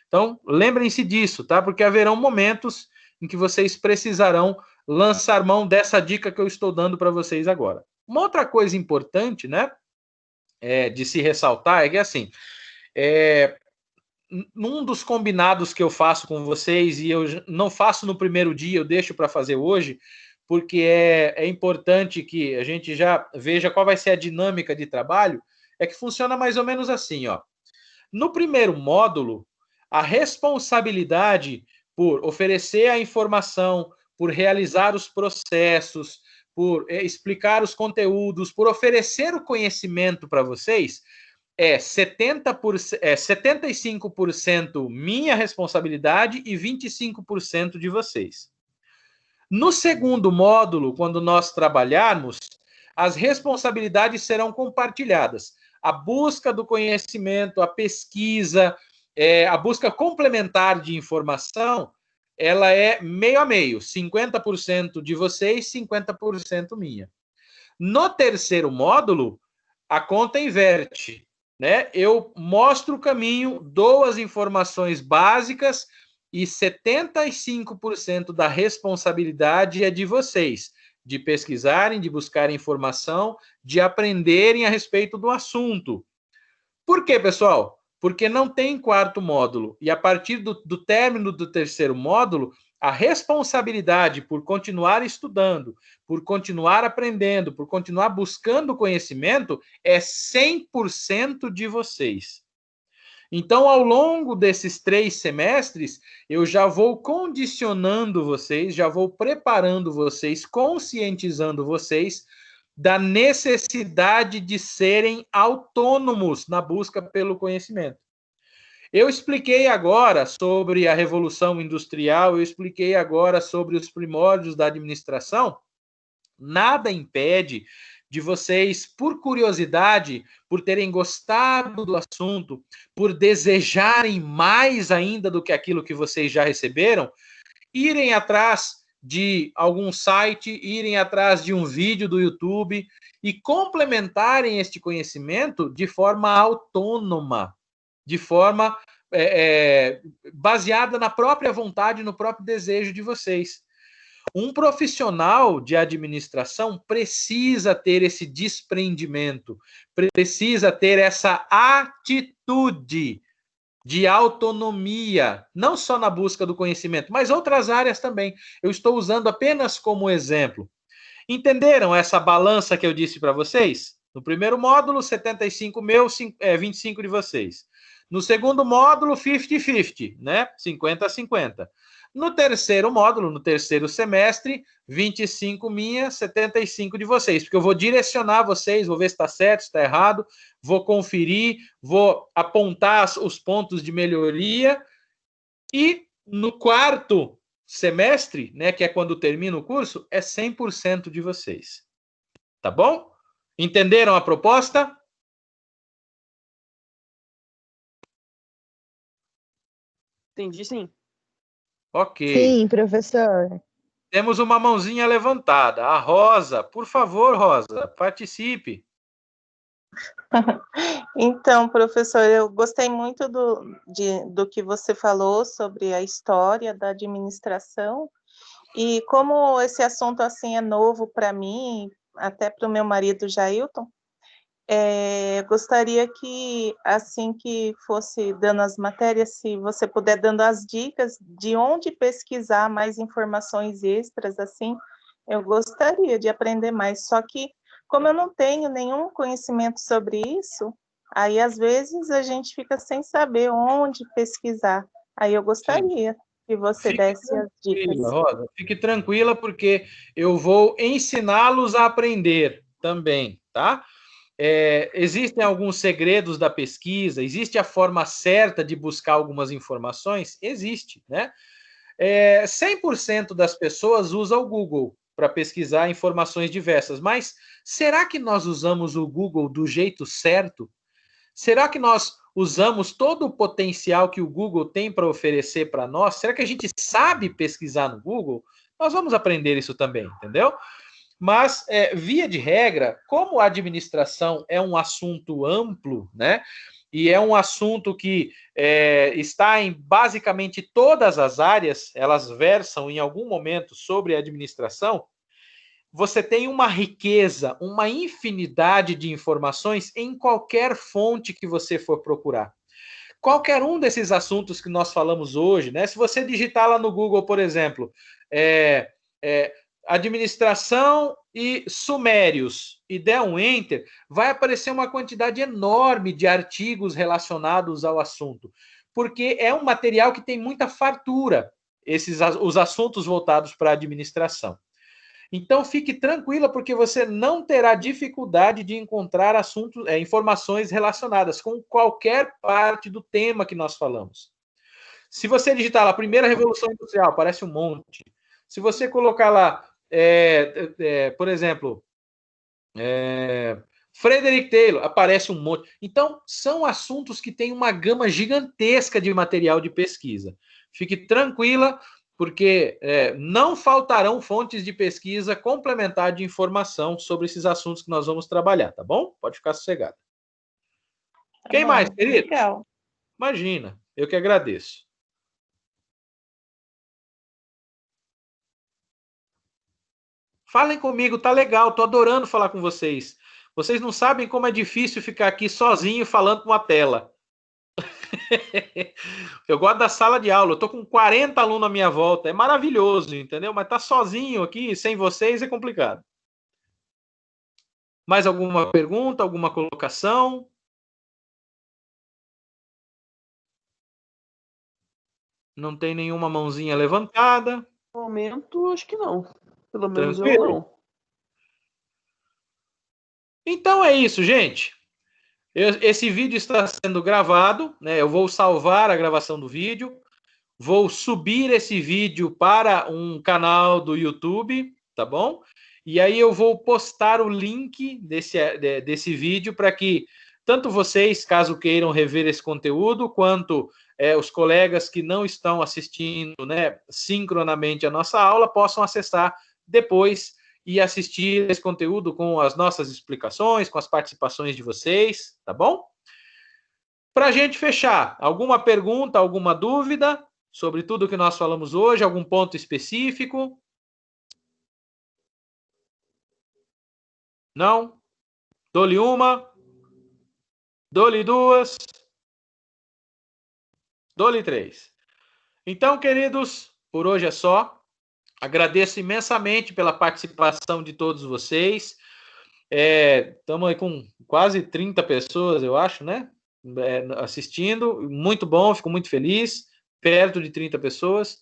Então, lembrem-se disso, tá? Porque haverão momentos em que vocês precisarão lançar mão dessa dica que eu estou dando para vocês agora. Uma outra coisa importante, né, de se ressaltar é que, assim, num dos combinados que eu faço com vocês, e eu não faço no primeiro dia, eu deixo para fazer hoje, porque é importante que a gente já veja qual vai ser a dinâmica de trabalho, é que funciona mais ou menos assim, ó. No primeiro módulo, a responsabilidade por oferecer a informação, por realizar os processos, por explicar os conteúdos, por oferecer o conhecimento para vocês, é 75% minha responsabilidade e 25% de vocês. No segundo módulo, quando nós trabalharmos, as responsabilidades serão compartilhadas. A busca do conhecimento, a pesquisa, a busca complementar de informação, ela é meio a meio, 50% de vocês, 50% minha. No terceiro módulo, a conta inverte, né? Eu mostro o caminho, dou as informações básicas e 75% da responsabilidade é de vocês, de pesquisarem, de buscarem informação, de aprenderem a respeito do assunto. Por quê, pessoal? Porque não tem quarto módulo. E a partir do término do terceiro módulo, a responsabilidade por continuar estudando, por continuar aprendendo, por continuar buscando conhecimento, é 100% de vocês. Então, ao longo desses 3 semestres, eu já vou condicionando vocês, já vou preparando vocês, conscientizando vocês da necessidade de serem autônomos na busca pelo conhecimento. Eu expliquei agora sobre a Revolução Industrial, eu expliquei agora sobre os primórdios da administração. Nada impede de vocês, por curiosidade, por terem gostado do assunto, por desejarem mais ainda do que aquilo que vocês já receberam, irem atrás de algum site, irem atrás de um vídeo do YouTube e complementarem este conhecimento de forma autônoma, de forma baseada na própria vontade, no próprio desejo de vocês. Um profissional de administração precisa ter esse desprendimento, precisa ter essa atitude de autonomia, não só na busca do conhecimento, mas outras áreas também. Eu estou usando apenas como exemplo. Entenderam essa balança que eu disse para vocês? No primeiro módulo, 75 meu, 25 de vocês. No segundo módulo, 50-50, né? 50-50. No terceiro módulo, no terceiro semestre, 25 minha, 75 de vocês, porque eu vou direcionar vocês, vou ver se está certo, se está errado, vou conferir, vou apontar os pontos de melhoria, e no quarto semestre, né, que é quando termina o curso, é 100% de vocês. Tá bom? Entenderam a proposta? Entendi, sim. Ok. Sim, professor. Temos uma mãozinha levantada. A Rosa, por favor, Rosa, participe. Então, professor, eu gostei muito do que você falou sobre a história da administração e como esse assunto assim é novo para mim, até para o meu marido Jailton, gostaria que assim que fosse dando as matérias, se você puder dando as dicas de onde pesquisar mais informações extras, assim, eu gostaria de aprender mais. Só que como eu não tenho nenhum conhecimento sobre isso, aí às vezes a gente fica sem saber onde pesquisar. Aí eu Sim. gostaria que você Fique desse as dicas. tranquila, Rosa. Fique tranquila, porque eu vou ensiná-los a aprender também, tá? Existem alguns segredos da pesquisa, existe a forma certa de buscar algumas informações? Existe, né? 100% das pessoas usam o Google para pesquisar informações diversas, mas será que nós usamos o Google do jeito certo? Será que nós usamos todo o potencial que o Google tem para oferecer para nós? Será que a gente sabe pesquisar no Google? Nós vamos aprender isso também, entendeu? Mas, via de regra, como a administração é um assunto amplo, né? E é um assunto que está em basicamente todas as áreas, elas versam em algum momento sobre a administração, você tem uma riqueza, uma infinidade de informações em qualquer fonte que você for procurar. Qualquer um desses assuntos que nós falamos hoje, né? Se você digitar lá no Google, por exemplo, administração e sumérios, e der um enter, vai aparecer uma quantidade enorme de artigos relacionados ao assunto, porque é um material que tem muita fartura, os assuntos voltados para a administração. Então, fique tranquila, porque você não terá dificuldade de encontrar informações relacionadas com qualquer parte do tema que nós falamos. Se você digitar lá, primeira revolução industrial, aparece um monte. Se você colocar lá, por exemplo, Frederick Taylor, aparece um monte. Então, são assuntos que têm uma gama gigantesca de material de pesquisa. Fique tranquila, porque não faltarão fontes de pesquisa complementar de informação sobre esses assuntos que nós vamos trabalhar, tá bom? Pode ficar sossegado. Tá Quem bom, mais, querido? legal. Imagina, eu que agradeço. Falem comigo, tá legal, tô adorando falar com vocês. Vocês não sabem como é difícil ficar aqui sozinho falando com uma tela. Eu gosto da sala de aula, eu tô com 40 alunos à minha volta, é maravilhoso, entendeu? Mas tá sozinho aqui, sem vocês, é complicado. Mais alguma pergunta, alguma colocação? Não tem nenhuma mãozinha levantada? No momento, acho que não. Pelo menos eu Tranquilo? não. Então é isso, gente. Esse vídeo está sendo gravado, né? Eu vou salvar a gravação do vídeo, vou subir esse vídeo para um canal do YouTube, tá bom? E aí eu vou postar o link desse vídeo para que tanto vocês, caso queiram rever esse conteúdo, quanto os colegas que não estão assistindo, né, sincronamente a nossa aula, possam acessar depois e assistir esse conteúdo com as nossas explicações, com as participações de vocês, tá bom? Para a gente fechar, alguma pergunta, alguma dúvida sobre tudo que nós falamos hoje, algum ponto específico? Não? Dou-lhe uma, dou-lhe duas, dou-lye três. Então, queridos, por hoje é só. Agradeço imensamente pela participação de todos vocês. Estamos aí com quase 30 pessoas, eu acho, né? Assistindo. Muito bom, fico muito feliz. Perto de 30 pessoas.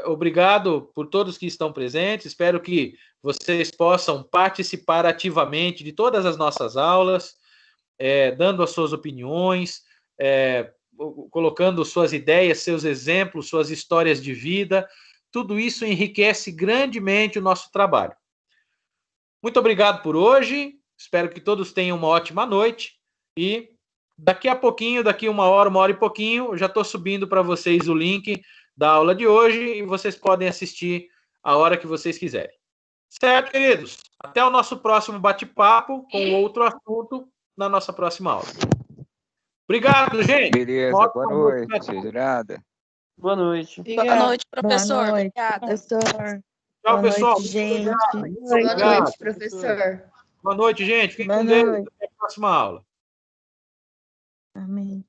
Obrigado por todos que estão presentes. Espero que vocês possam participar ativamente de todas as nossas aulas, dando as suas opiniões, colocando suas ideias, seus exemplos, suas histórias de vida. Tudo isso enriquece grandemente o nosso trabalho. Muito obrigado por hoje. Espero que todos tenham uma ótima noite. E daqui a pouquinho, daqui uma hora e pouquinho, eu já estou subindo para vocês o link da aula de hoje e vocês podem assistir a hora que vocês quiserem. Certo, queridos? Até o nosso próximo bate-papo com outro assunto na nossa próxima aula. Obrigado, gente. Beleza, boa noite, Gerada. Boa noite. Boa noite, professor. Boa noite, Obrigada. professor. Tchau, Boa pessoal. noite, gente. Boa noite, professor. Boa noite, gente. Fiquem Boa com Deus. noite. Até a próxima aula. Amém.